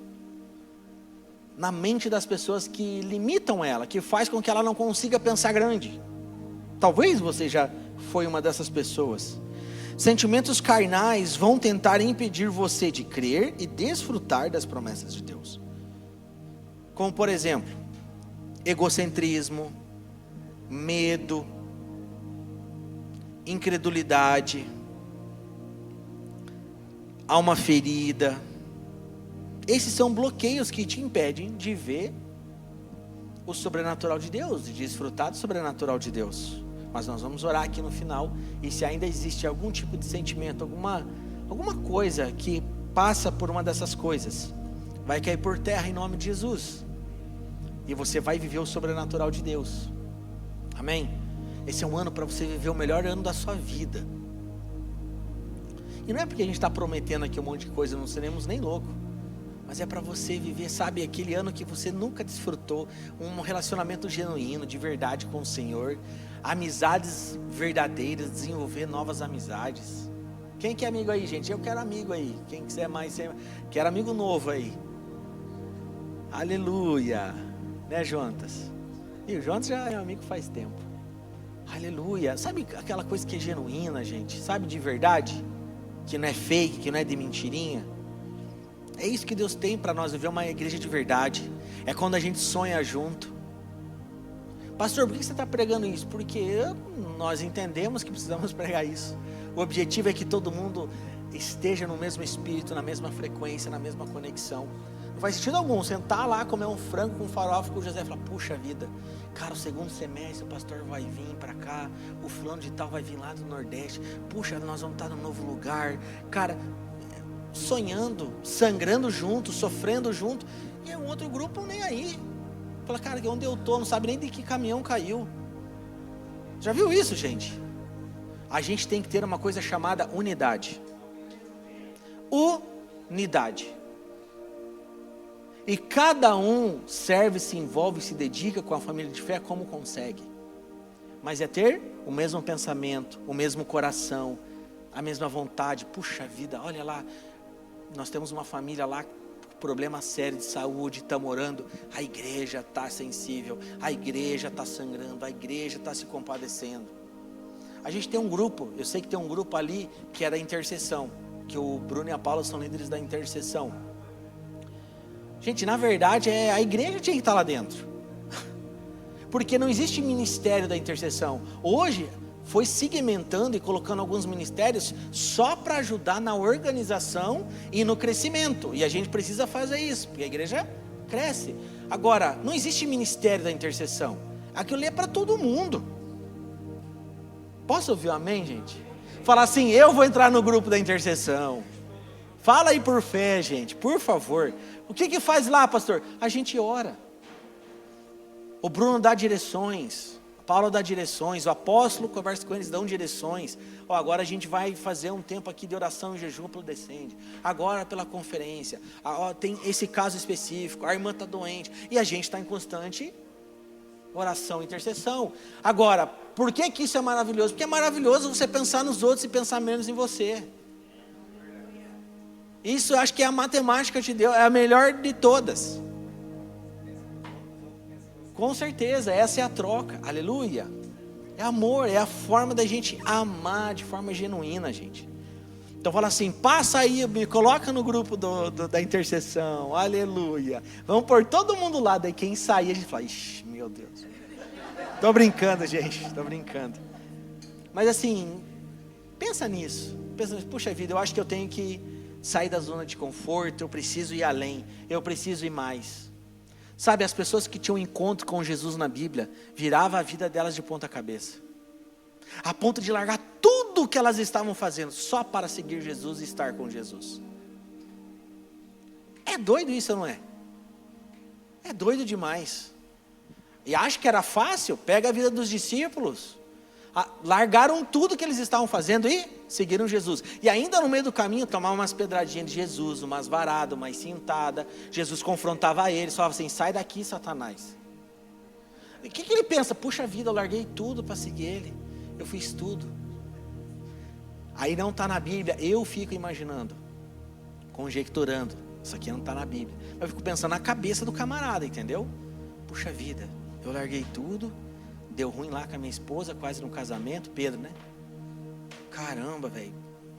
na mente das pessoas que limitam ela, que faz com que ela não consiga pensar grande. Talvez você já foi uma dessas pessoas. Sentimentos carnais vão tentar impedir você de crer e desfrutar das promessas de Deus. Como por exemplo, egocentrismo, medo, incredulidade, alma ferida. Esses são bloqueios que te impedem de ver o sobrenatural de Deus, de desfrutar do sobrenatural de Deus. Mas nós vamos orar aqui no final. E se ainda existe algum tipo de sentimento, alguma coisa que passa por uma dessas coisas, vai cair por terra em nome de Jesus. E você vai viver o sobrenatural de Deus. Amém? Esse é um ano para você viver o melhor ano da sua vida. E não é porque a gente está prometendo aqui um monte de coisa, não seremos nem loucos. Mas é para você viver, sabe, aquele ano que você nunca desfrutou, um relacionamento genuíno, de verdade com o Senhor, amizades verdadeiras, desenvolver novas amizades. Quem quer amigo aí, gente? Eu quero amigo aí. Quem quiser mais, quero amigo novo aí. Aleluia. Né, Jonas? E o Jonas já é amigo faz tempo. Aleluia. Sabe aquela coisa que é genuína, gente? Sabe, de verdade? Que não é fake, que não é de mentirinha. É isso que Deus tem para nós, viver uma igreja de verdade. É quando a gente sonha junto. Pastor, por que você está pregando isso? Porque nós entendemos que precisamos pregar isso. O objetivo é que todo mundo esteja no mesmo espírito, na mesma frequência, na mesma conexão. Não faz sentido algum sentar lá, comer um frango com farofa com o José e falar, puxa vida, cara, o segundo semestre o pastor vai vir para cá, o fulano de tal vai vir lá do Nordeste, puxa, nós vamos estar num novo lugar, cara, sonhando, sangrando junto, sofrendo junto, e o outro grupo nem aí, fala, cara, onde eu tô, não sabe nem de que caminhão caiu. Já viu isso, gente? A gente tem que ter uma coisa chamada unidade. Unidade. E cada um serve, se envolve, se dedica com a família de fé como consegue. Mas é ter o mesmo pensamento, o mesmo coração, a mesma vontade. Puxa vida, olha lá, nós temos uma família lá com problema sério de saúde, estamos orando, a igreja está sensível, a igreja está sangrando, a igreja está se compadecendo. A gente tem um grupo, eu sei que tem um grupo ali que é da intercessão, que o Bruno e a Paula são líderes da intercessão. Gente, na verdade, a igreja tinha que estar lá dentro. Porque não existe ministério da intercessão. Hoje, foi segmentando e colocando alguns ministérios só para ajudar na organização e no crescimento. E a gente precisa fazer isso, porque a igreja cresce. Agora, não existe ministério da intercessão. Aquilo ali é para todo mundo. Posso ouvir um amém, gente? Falar assim, eu vou entrar no grupo da intercessão. Fala aí por fé, gente, por favor. O que faz lá, pastor? A gente ora. O Bruno dá direções, a Paula dá direções, o apóstolo conversa com eles, dão direções. Agora a gente vai fazer um tempo aqui de oração e jejum pelo Descende. Agora pela conferência. Tem esse caso específico, a irmã está doente. E a gente está em constante oração e intercessão. Agora, por que isso é maravilhoso? Porque é maravilhoso você pensar nos outros e pensar menos em você. Isso eu acho que é a matemática de Deus, é a melhor de todas. Com certeza, essa é a troca, aleluia. É amor, é a forma da gente amar de forma genuína, gente. Então fala assim, passa aí, me coloca no grupo da intercessão, aleluia. Vamos pôr todo mundo lá, daí quem sair a gente fala, ixi, meu Deus. Tô brincando, gente, tô brincando. Mas assim, pensa nisso, puxa vida, eu acho que eu tenho que sair da zona de conforto, eu preciso ir além, eu preciso ir mais. Sabe, as pessoas que tinham encontro com Jesus na Bíblia, virava a vida delas de ponta cabeça. A ponto de largar tudo o que elas estavam fazendo, só para seguir Jesus e estar com Jesus. É doido isso, não é? É doido demais. E acha que era fácil? Pega a vida dos discípulos. Largaram tudo que eles estavam fazendo e seguiram Jesus. E ainda no meio do caminho tomavam umas pedradinhas de Jesus, umas varadas, umas cintadas. Jesus confrontava eles, falava assim, sai daqui, Satanás. O que ele pensa? Puxa vida, eu larguei tudo para seguir ele. Eu fiz tudo. Aí não está na Bíblia, eu fico imaginando, conjecturando. Isso aqui não está na Bíblia. Eu fico pensando na cabeça do camarada, entendeu? Puxa vida, eu larguei tudo. Deu ruim lá com a minha esposa, quase no casamento, Pedro, né? Caramba, velho.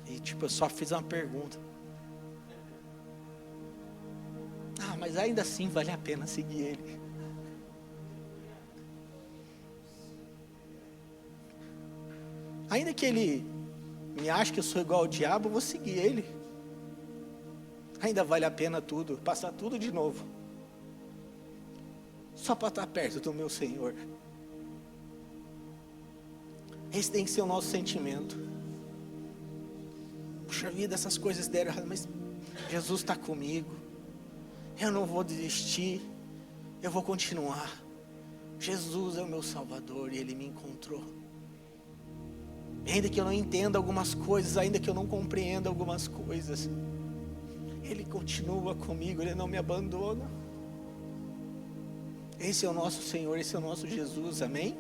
E eu só fiz uma pergunta. Mas ainda assim vale a pena seguir ele. Ainda que ele me ache que eu sou igual ao diabo, eu vou seguir ele. Ainda vale a pena tudo, passar tudo de novo. Só para estar perto do meu Senhor. Esse tem que ser o nosso sentimento. Puxa vida, essas coisas deram errado, mas Jesus está comigo. Eu não vou desistir. Eu vou continuar. Jesus é o meu Salvador e Ele me encontrou. Ainda que eu não entenda algumas coisas, ainda que eu não compreenda algumas coisas, Ele continua comigo, Ele não me abandona. Esse é o nosso Senhor, esse é o nosso Jesus, amém?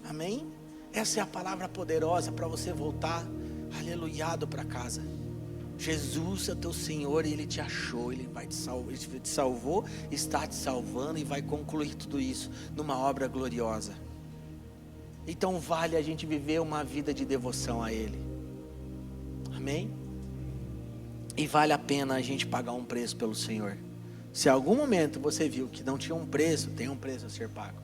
Amém? Essa é a palavra poderosa para você voltar, aleluiado para casa. Jesus é teu Senhor e Ele te achou, Ele vai te salvar, Ele te salvou, está te salvando e vai concluir tudo isso numa obra gloriosa. Então vale a gente viver uma vida de devoção a Ele, amém? E vale a pena a gente pagar um preço pelo Senhor. Se em algum momento você viu que não tinha um preço, tem um preço a ser pago.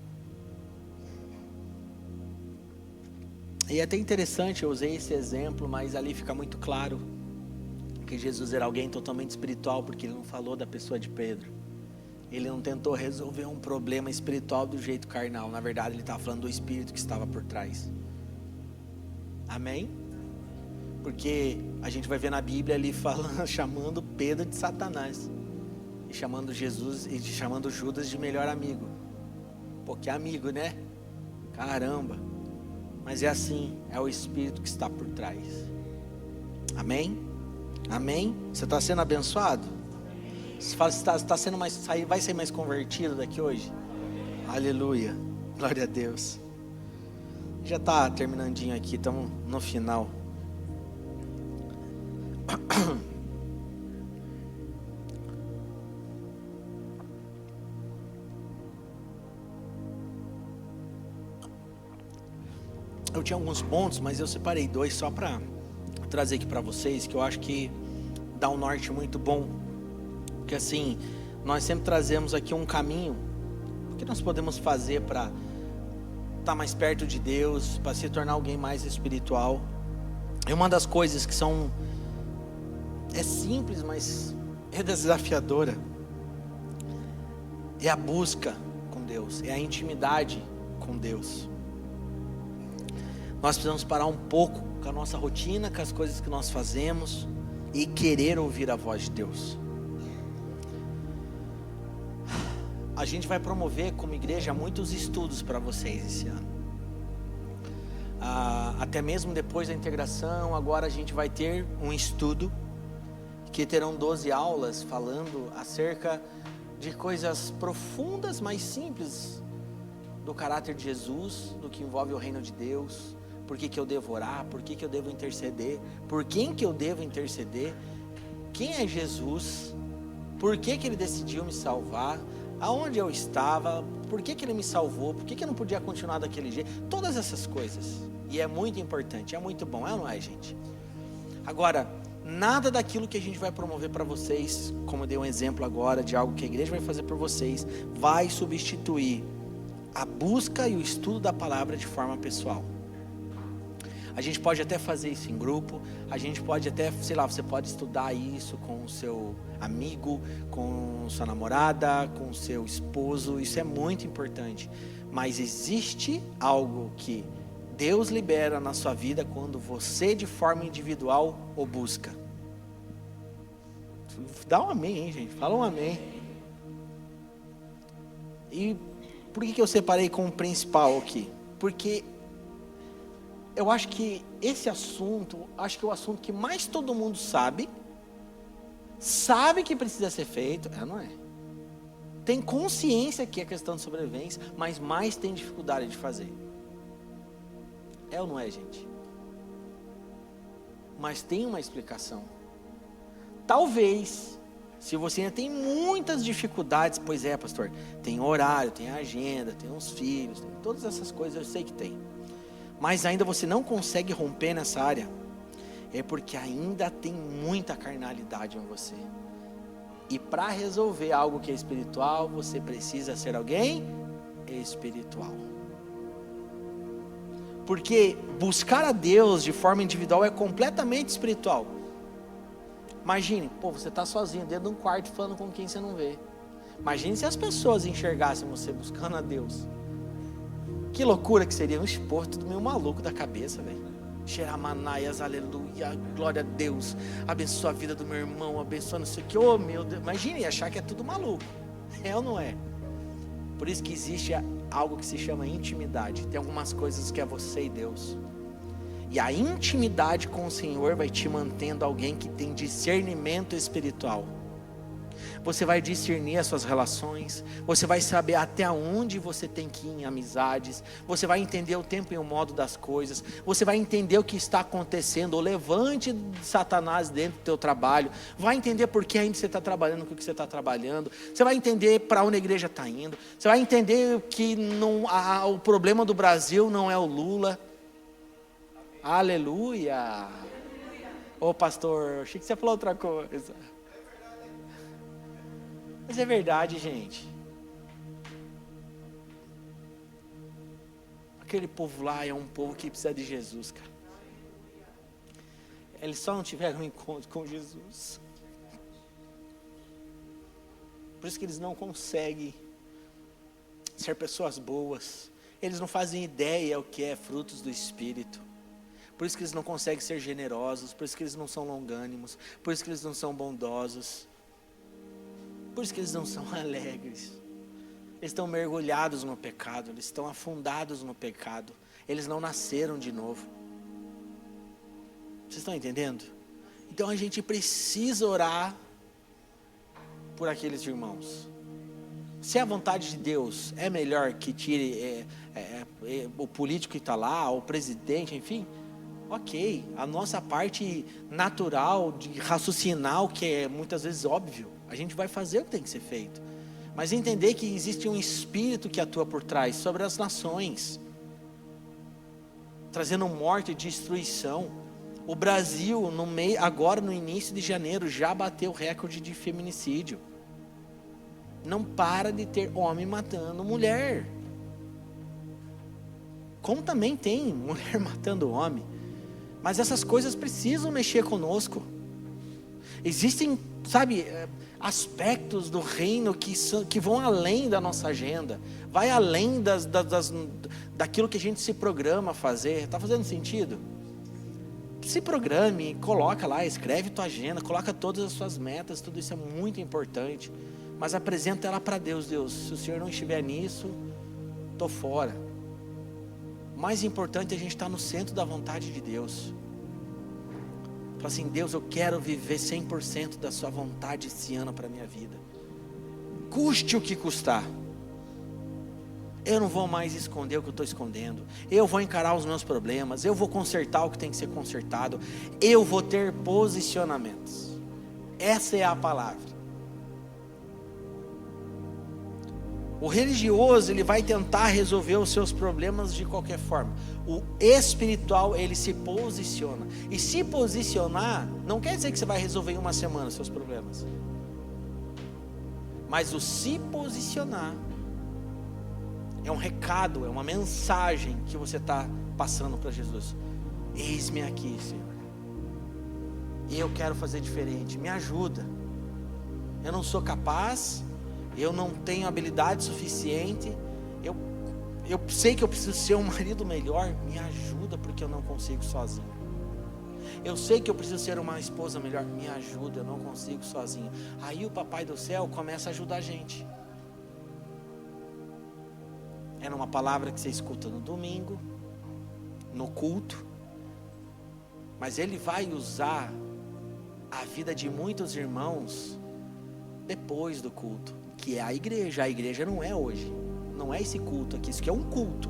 E é até interessante, eu usei esse exemplo, mas ali fica muito claro que Jesus era alguém totalmente espiritual, porque ele não falou da pessoa de Pedro. Ele não tentou resolver um problema espiritual do jeito carnal. Na verdade, ele estava falando do Espírito que estava por trás. Amém? Porque a gente vai ver na Bíblia ali falando, chamando Pedro de Satanás. E chamando Jesus e chamando Judas de melhor amigo. Pô, que amigo, né? Caramba. Mas é assim, é o Espírito que está por trás. Amém? Amém? Você está sendo abençoado? Você fala, está sendo mais, vai ser mais convertido daqui hoje? Aleluia. Glória a Deus. Já está terminandinho aqui, estamos no final. Eu tinha alguns pontos, mas eu separei 2 só para trazer aqui para vocês, que eu acho que dá um norte muito bom. Porque assim, nós sempre trazemos aqui um caminho, o que nós podemos fazer para estar mais perto de Deus, para se tornar alguém mais espiritual. E uma das coisas que é simples, mas é desafiadora, é a busca com Deus, é a intimidade com Deus. Nós precisamos parar um pouco com a nossa rotina, com as coisas que nós fazemos e querer ouvir a voz de Deus. A gente vai promover como igreja muitos estudos para vocês esse ano. Até mesmo depois da integração, agora a gente vai ter um estudo que terão 12 aulas falando acerca de coisas profundas, mas simples do caráter de Jesus, do que envolve o reino de Deus. Por que eu devo orar? Por que eu devo interceder? Por quem que eu devo interceder? Quem é Jesus? Por que ele decidiu me salvar? Aonde eu estava? Por que ele me salvou? Por que eu não podia continuar daquele jeito? Todas essas coisas. E é muito importante, é muito bom, é ou não é, gente? Agora, nada daquilo que a gente vai promover para vocês, como eu dei um exemplo agora de algo que a igreja vai fazer por vocês, vai substituir a busca e o estudo da palavra de forma pessoal. A gente pode até fazer isso em grupo, a gente pode até, sei lá, você pode estudar isso com o seu amigo, com sua namorada, com o seu esposo, isso é muito importante. Mas existe algo que Deus libera na sua vida quando você de forma individual o busca. Dá um amém, hein, gente? Fala um amém. E por que eu separei como principal aqui? Porque eu acho que esse assunto, acho que é o assunto que mais todo mundo sabe que precisa ser feito, não é? Tem consciência que é questão de sobrevivência, mas mais tem dificuldade de fazer. É ou não é, gente? Mas tem uma explicação. Talvez, se você ainda tem muitas dificuldades, pois é, pastor, tem horário, tem agenda, tem uns filhos, tem todas essas coisas, eu sei que tem. Mas ainda você não consegue romper nessa área, é porque ainda tem muita carnalidade em você. E para resolver algo que é espiritual, você precisa ser alguém espiritual. Porque buscar a Deus de forma individual é completamente espiritual. Imagine, você está sozinho dentro de um quarto falando com quem você não vê. Imagine se as pessoas enxergassem você buscando a Deus. Que loucura que seria, um esporro tudo meio maluco da cabeça, velho. Xeramanaias, aleluia, glória a Deus, abençoa a vida do meu irmão, abençoa não sei o que, oh meu Deus, imagine achar que é tudo maluco, é ou não é? Por isso que existe algo que se chama intimidade, tem algumas coisas que é você e Deus, e a intimidade com o Senhor vai te mantendo alguém que tem discernimento espiritual. Você vai discernir as suas relações, você vai saber até onde você tem que ir em amizades, você vai entender o tempo e o modo das coisas, você vai entender o que está acontecendo, o levante de Satanás dentro do teu trabalho, vai entender por que ainda você está trabalhando com o que você está trabalhando, você vai entender para onde a igreja está indo, você vai entender que o problema do Brasil não é o Lula. Aleluia! Ô pastor, achei que você falou outra coisa. Mas é verdade, gente. Aquele povo lá é um povo que precisa de Jesus, cara. Eles só não tiveram um encontro com Jesus. Por isso que eles não conseguem ser pessoas boas. Eles não fazem ideia o que é frutos do Espírito. Por isso que eles não conseguem ser generosos. Por isso que eles não são longânimos. Por isso que eles não são bondosos. Por isso que eles não são alegres. Eles estão mergulhados no pecado. Eles estão afundados no pecado. Eles não nasceram de novo. Vocês estão entendendo? Então a gente precisa orar por aqueles irmãos. Se a vontade de Deus é melhor que tire o político que está lá, o presidente, enfim, ok. A nossa parte natural de raciocinar, o que é muitas vezes óbvio, a gente vai fazer o que tem que ser feito. Mas entender que existe um espírito que atua por trás, sobre as nações, trazendo morte e destruição. O Brasil, agora no início de janeiro, já bateu o recorde de feminicídio. Não para de ter homem matando mulher. Como também tem mulher matando homem. Mas essas coisas precisam mexer conosco. Existem, sabe, aspectos do reino que vão além da nossa agenda. Vai além daquilo que a gente se programa a fazer. Está fazendo sentido? Se programe, coloca lá, escreve tua agenda, coloca todas as suas metas, tudo isso é muito importante. Mas apresenta ela para Deus. Deus, se o Senhor não estiver nisso, estou fora. O mais importante é a gente estar no centro da vontade de Deus. Fala assim, Deus, eu quero viver 100% da sua vontade esse ano para a minha vida. Custe o que custar. Eu não vou mais esconder o que eu estou escondendo. Eu vou encarar os meus problemas. Eu vou consertar o que tem que ser consertado. Eu vou ter posicionamentos. Essa é a palavra. O religioso, ele vai tentar resolver os seus problemas de qualquer forma. O espiritual, ele se posiciona. E se posicionar, não quer dizer que você vai resolver em uma semana os seus problemas. Mas o se posicionar é um recado, é uma mensagem que você está passando para Jesus. Eis-me aqui, Senhor. Eu quero fazer diferente, me ajuda. Eu não sou capaz, eu não tenho habilidade suficiente, eu sei que eu preciso ser um marido melhor, me ajuda porque eu não consigo sozinho. Eu sei que eu preciso ser uma esposa melhor, me ajuda, eu não consigo sozinho. Aí o Papai do Céu começa a ajudar a gente. É numa palavra que você escuta no domingo, no culto, mas Ele vai usar a vida de muitos irmãos depois do culto, que é a igreja. A igreja não é hoje, não é esse culto aqui, isso aqui é um culto,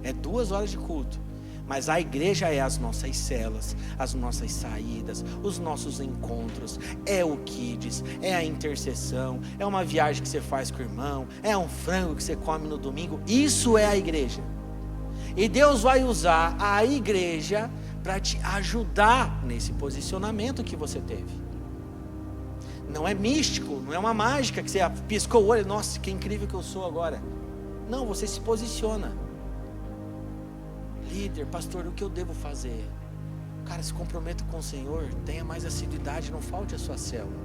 é 2 horas de culto. Mas a igreja é as nossas celas, as nossas saídas, os nossos encontros, é o kids, é a intercessão, é uma viagem que você faz com o irmão, é um frango que você come no domingo. Isso é a igreja. E Deus vai usar a igreja para te ajudar nesse posicionamento que você teve. Não é místico, não é uma mágica que você piscou o olho, nossa, que incrível que eu sou agora. Não, você se posiciona. Líder, pastor, o que eu devo fazer? Cara, se comprometa com o Senhor, tenha mais assiduidade, não falte a sua célula,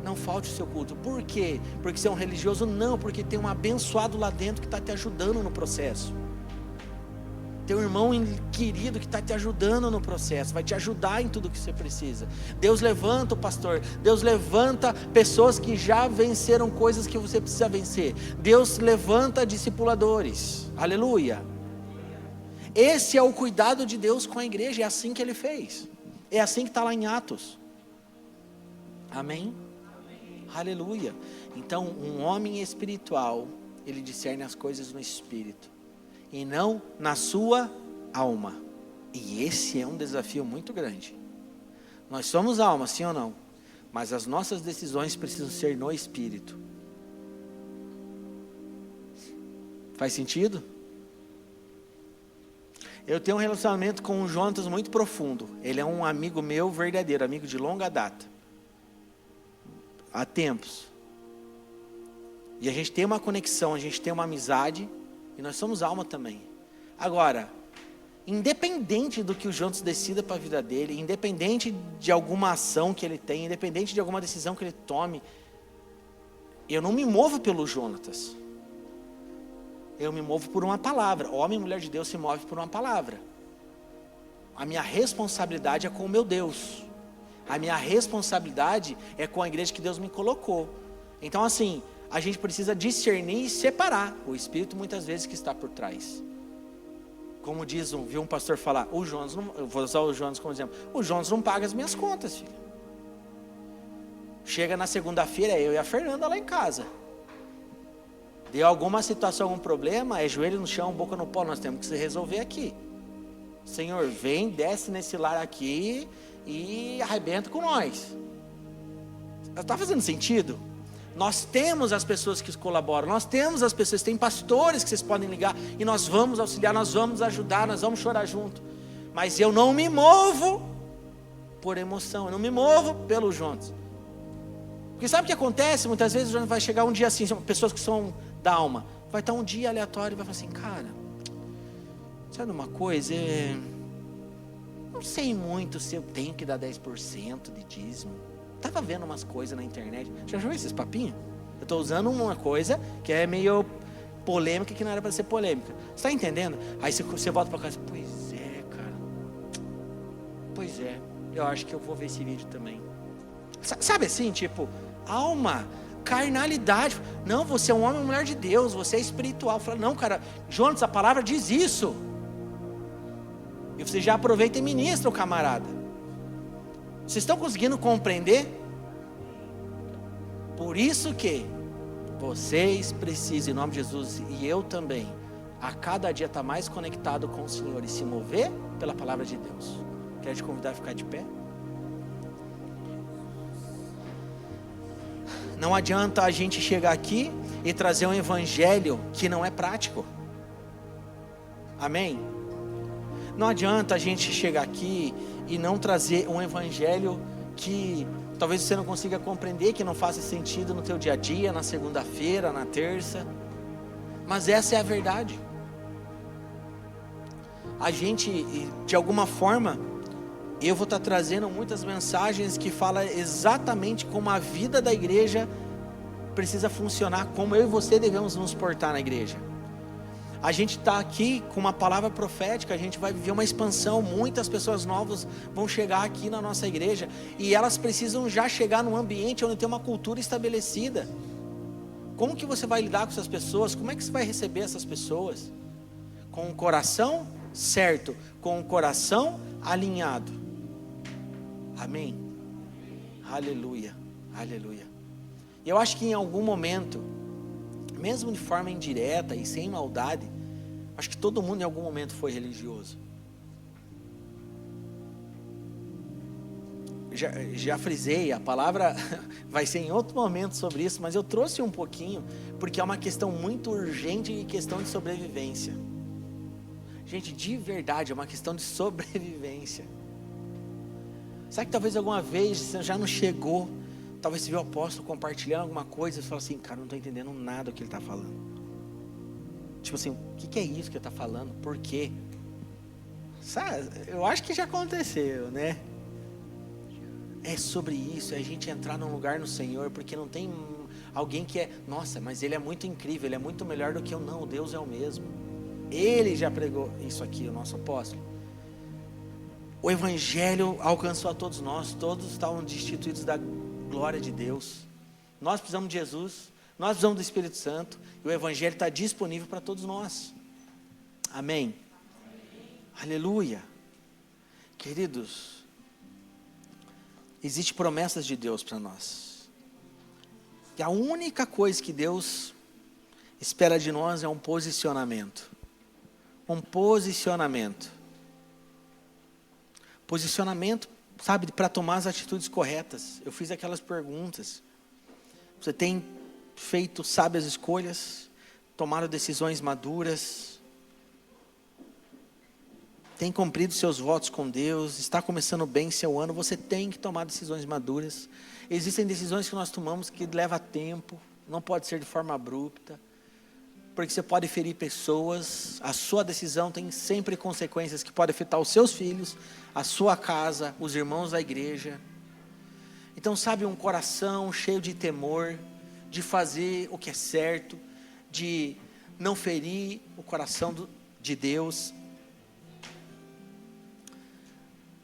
não falte o seu culto. Por quê? Porque você é um religioso? Não, porque tem um abençoado lá dentro que está te ajudando no processo. Tem um irmão querido que está te ajudando no processo, vai te ajudar em tudo que você precisa. Deus levanta o pastor, Deus levanta pessoas que já venceram coisas que você precisa vencer. Deus levanta discipuladores, aleluia. Esse é o cuidado de Deus com a igreja, é assim que Ele fez. É assim que está lá em Atos. Amém? Amém? Aleluia. Então, um homem espiritual, ele discerne as coisas no espírito, e não na sua alma. E esse é um desafio muito grande. Nós somos alma, sim ou não? Mas as nossas decisões precisam ser no espírito. Faz sentido? Eu tenho um relacionamento com o Jonatas muito profundo. Ele é um amigo meu verdadeiro, amigo de longa data. Há tempos. E a gente tem uma conexão, a gente tem uma amizade. E nós somos alma também. Agora, independente do que o Jonas decida para a vida dele, independente de alguma ação que ele tenha, independente de alguma decisão que ele tome, eu não me movo pelo Jonatas. Eu me movo por uma palavra. Homem e mulher de Deus se move por uma palavra. A minha responsabilidade é com o meu Deus. A minha responsabilidade é com a igreja que Deus me colocou. Então assim, a gente precisa discernir e separar o Espírito muitas vezes que está por trás. Como diz viu um pastor falar, o Jonas, eu vou usar o Jonas como exemplo, o Jonas não paga as minhas contas, filho. Chega na segunda-feira, eu e a Fernanda lá em casa. Deu alguma situação, algum problema, é joelho no chão, boca no pó, nós temos que se resolver aqui. Senhor, vem, desce nesse lar aqui e arrebenta com nós. Está fazendo sentido? Nós temos as pessoas que colaboram, nós temos as pessoas, tem pastores que vocês podem ligar, e nós vamos auxiliar, nós vamos ajudar, nós vamos chorar junto. Mas eu não me movo por emoção, eu não me movo pelo Jonas. Porque sabe o que acontece? Muitas vezes o Jonas vai chegar um dia assim, são pessoas que são da alma, vai estar um dia aleatório e vai falar assim, cara, sabe uma coisa, não sei muito se eu tenho que dar 10% de dízimo. Estava vendo umas coisas na internet, já viu esses papinhos? Eu estou usando uma coisa que é meio polêmica, que não era para ser polêmica. Você está entendendo? Aí você volta para casa, pois é, cara, pois é, eu acho que eu vou ver esse vídeo também. Sabe assim, tipo, alma, carnalidade. Não, você é um homem ou mulher de Deus, você é espiritual. Fala, não, cara, Jonas, a palavra diz isso. E você já aproveita e ministra o camarada. Vocês estão conseguindo compreender? Por isso que vocês precisam, em nome de Jesus, e eu também, a cada dia estar mais conectado com o Senhor e se mover pela palavra de Deus. Quero te convidar a ficar de pé. Não adianta a gente chegar aqui e trazer um evangelho que não é prático. Amém? Não adianta a gente chegar aqui e não trazer um evangelho que talvez você não consiga compreender, que não faça sentido no teu dia a dia, na segunda-feira, na terça. Mas essa é a verdade. A gente, de alguma forma, eu vou estar trazendo muitas mensagens que falam exatamente como a vida da igreja precisa funcionar, como eu e você devemos nos portar na igreja. A gente está aqui com uma palavra profética, a gente vai viver uma expansão, muitas pessoas novas vão chegar aqui na nossa igreja, e elas precisam já chegar num ambiente onde tem uma cultura estabelecida. Como que você vai lidar com essas pessoas? Como é que você vai receber essas pessoas? Com o coração certo, com o coração alinhado. Amém? Aleluia, aleluia. E eu acho que em algum momento, mesmo de forma indireta e sem maldade, acho que todo mundo em algum momento foi religioso. Já frisei, a palavra vai ser em outro momento sobre isso, mas eu trouxe um pouquinho, porque é uma questão muito urgente e questão de sobrevivência. Gente, de verdade, é uma questão de sobrevivência. Sabe que talvez alguma vez você já não chegou, talvez você viu o apóstolo compartilhando alguma coisa e você fala assim, cara, não estou entendendo nada do que ele está falando. Tipo assim, o que é isso que ele está falando? Por quê? Sabe, eu acho que já aconteceu, né? É sobre isso, é a gente entrar num lugar no Senhor, porque não tem alguém que é, nossa, mas ele é muito incrível, ele é muito melhor do que eu. Não, Deus é o mesmo. Ele já pregou isso aqui, o nosso apóstolo. O evangelho alcançou a todos nós, todos estavam destituídos da glória de Deus. Nós precisamos de Jesus, nós precisamos do Espírito Santo, e o evangelho está disponível para todos nós. Amém? Aleluia. Queridos, existem promessas de Deus para nós, e a única coisa que Deus espera de nós é um posicionamento. Um posicionamento. Posicionamento, sabe, para tomar as atitudes corretas. Eu fiz aquelas perguntas. Você tem feito sábias escolhas, tomado decisões maduras, tem cumprido seus votos com Deus, está começando bem seu ano, você tem que tomar decisões maduras. Existem decisões que nós tomamos que leva tempo, não pode ser de forma abrupta. porque você pode ferir pessoas, a sua decisão tem sempre consequências que podem afetar os seus filhos, a sua casa, os irmãos da igreja. Então, sabe, um coração cheio de temor, de fazer o que é certo, de não ferir o coração de Deus.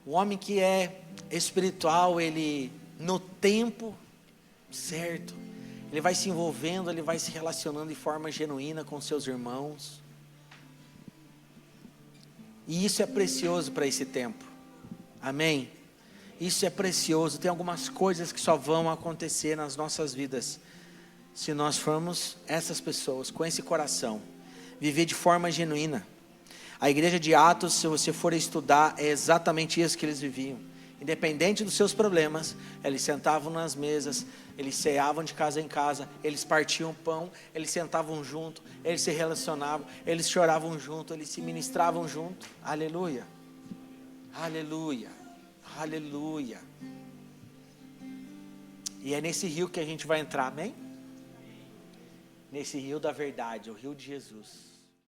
O homem que é espiritual, ele, no tempo certo, ele vai se envolvendo, ele vai se relacionando de forma genuína com seus irmãos. E isso é precioso para esse tempo. Amém? Isso é precioso. Tem algumas coisas que só vão acontecer nas nossas vidas se nós formos essas pessoas com esse coração, viver de forma genuína. A igreja de Atos, se você for estudar, é exatamente isso que eles viviam. Independente dos seus problemas, eles sentavam nas mesas, eles ceavam de casa em casa, eles partiam pão, eles sentavam junto, eles se relacionavam, eles choravam junto, eles se ministravam junto. Aleluia, aleluia, aleluia. E é nesse rio que a gente vai entrar, amém? Nesse rio da verdade, o rio de Jesus.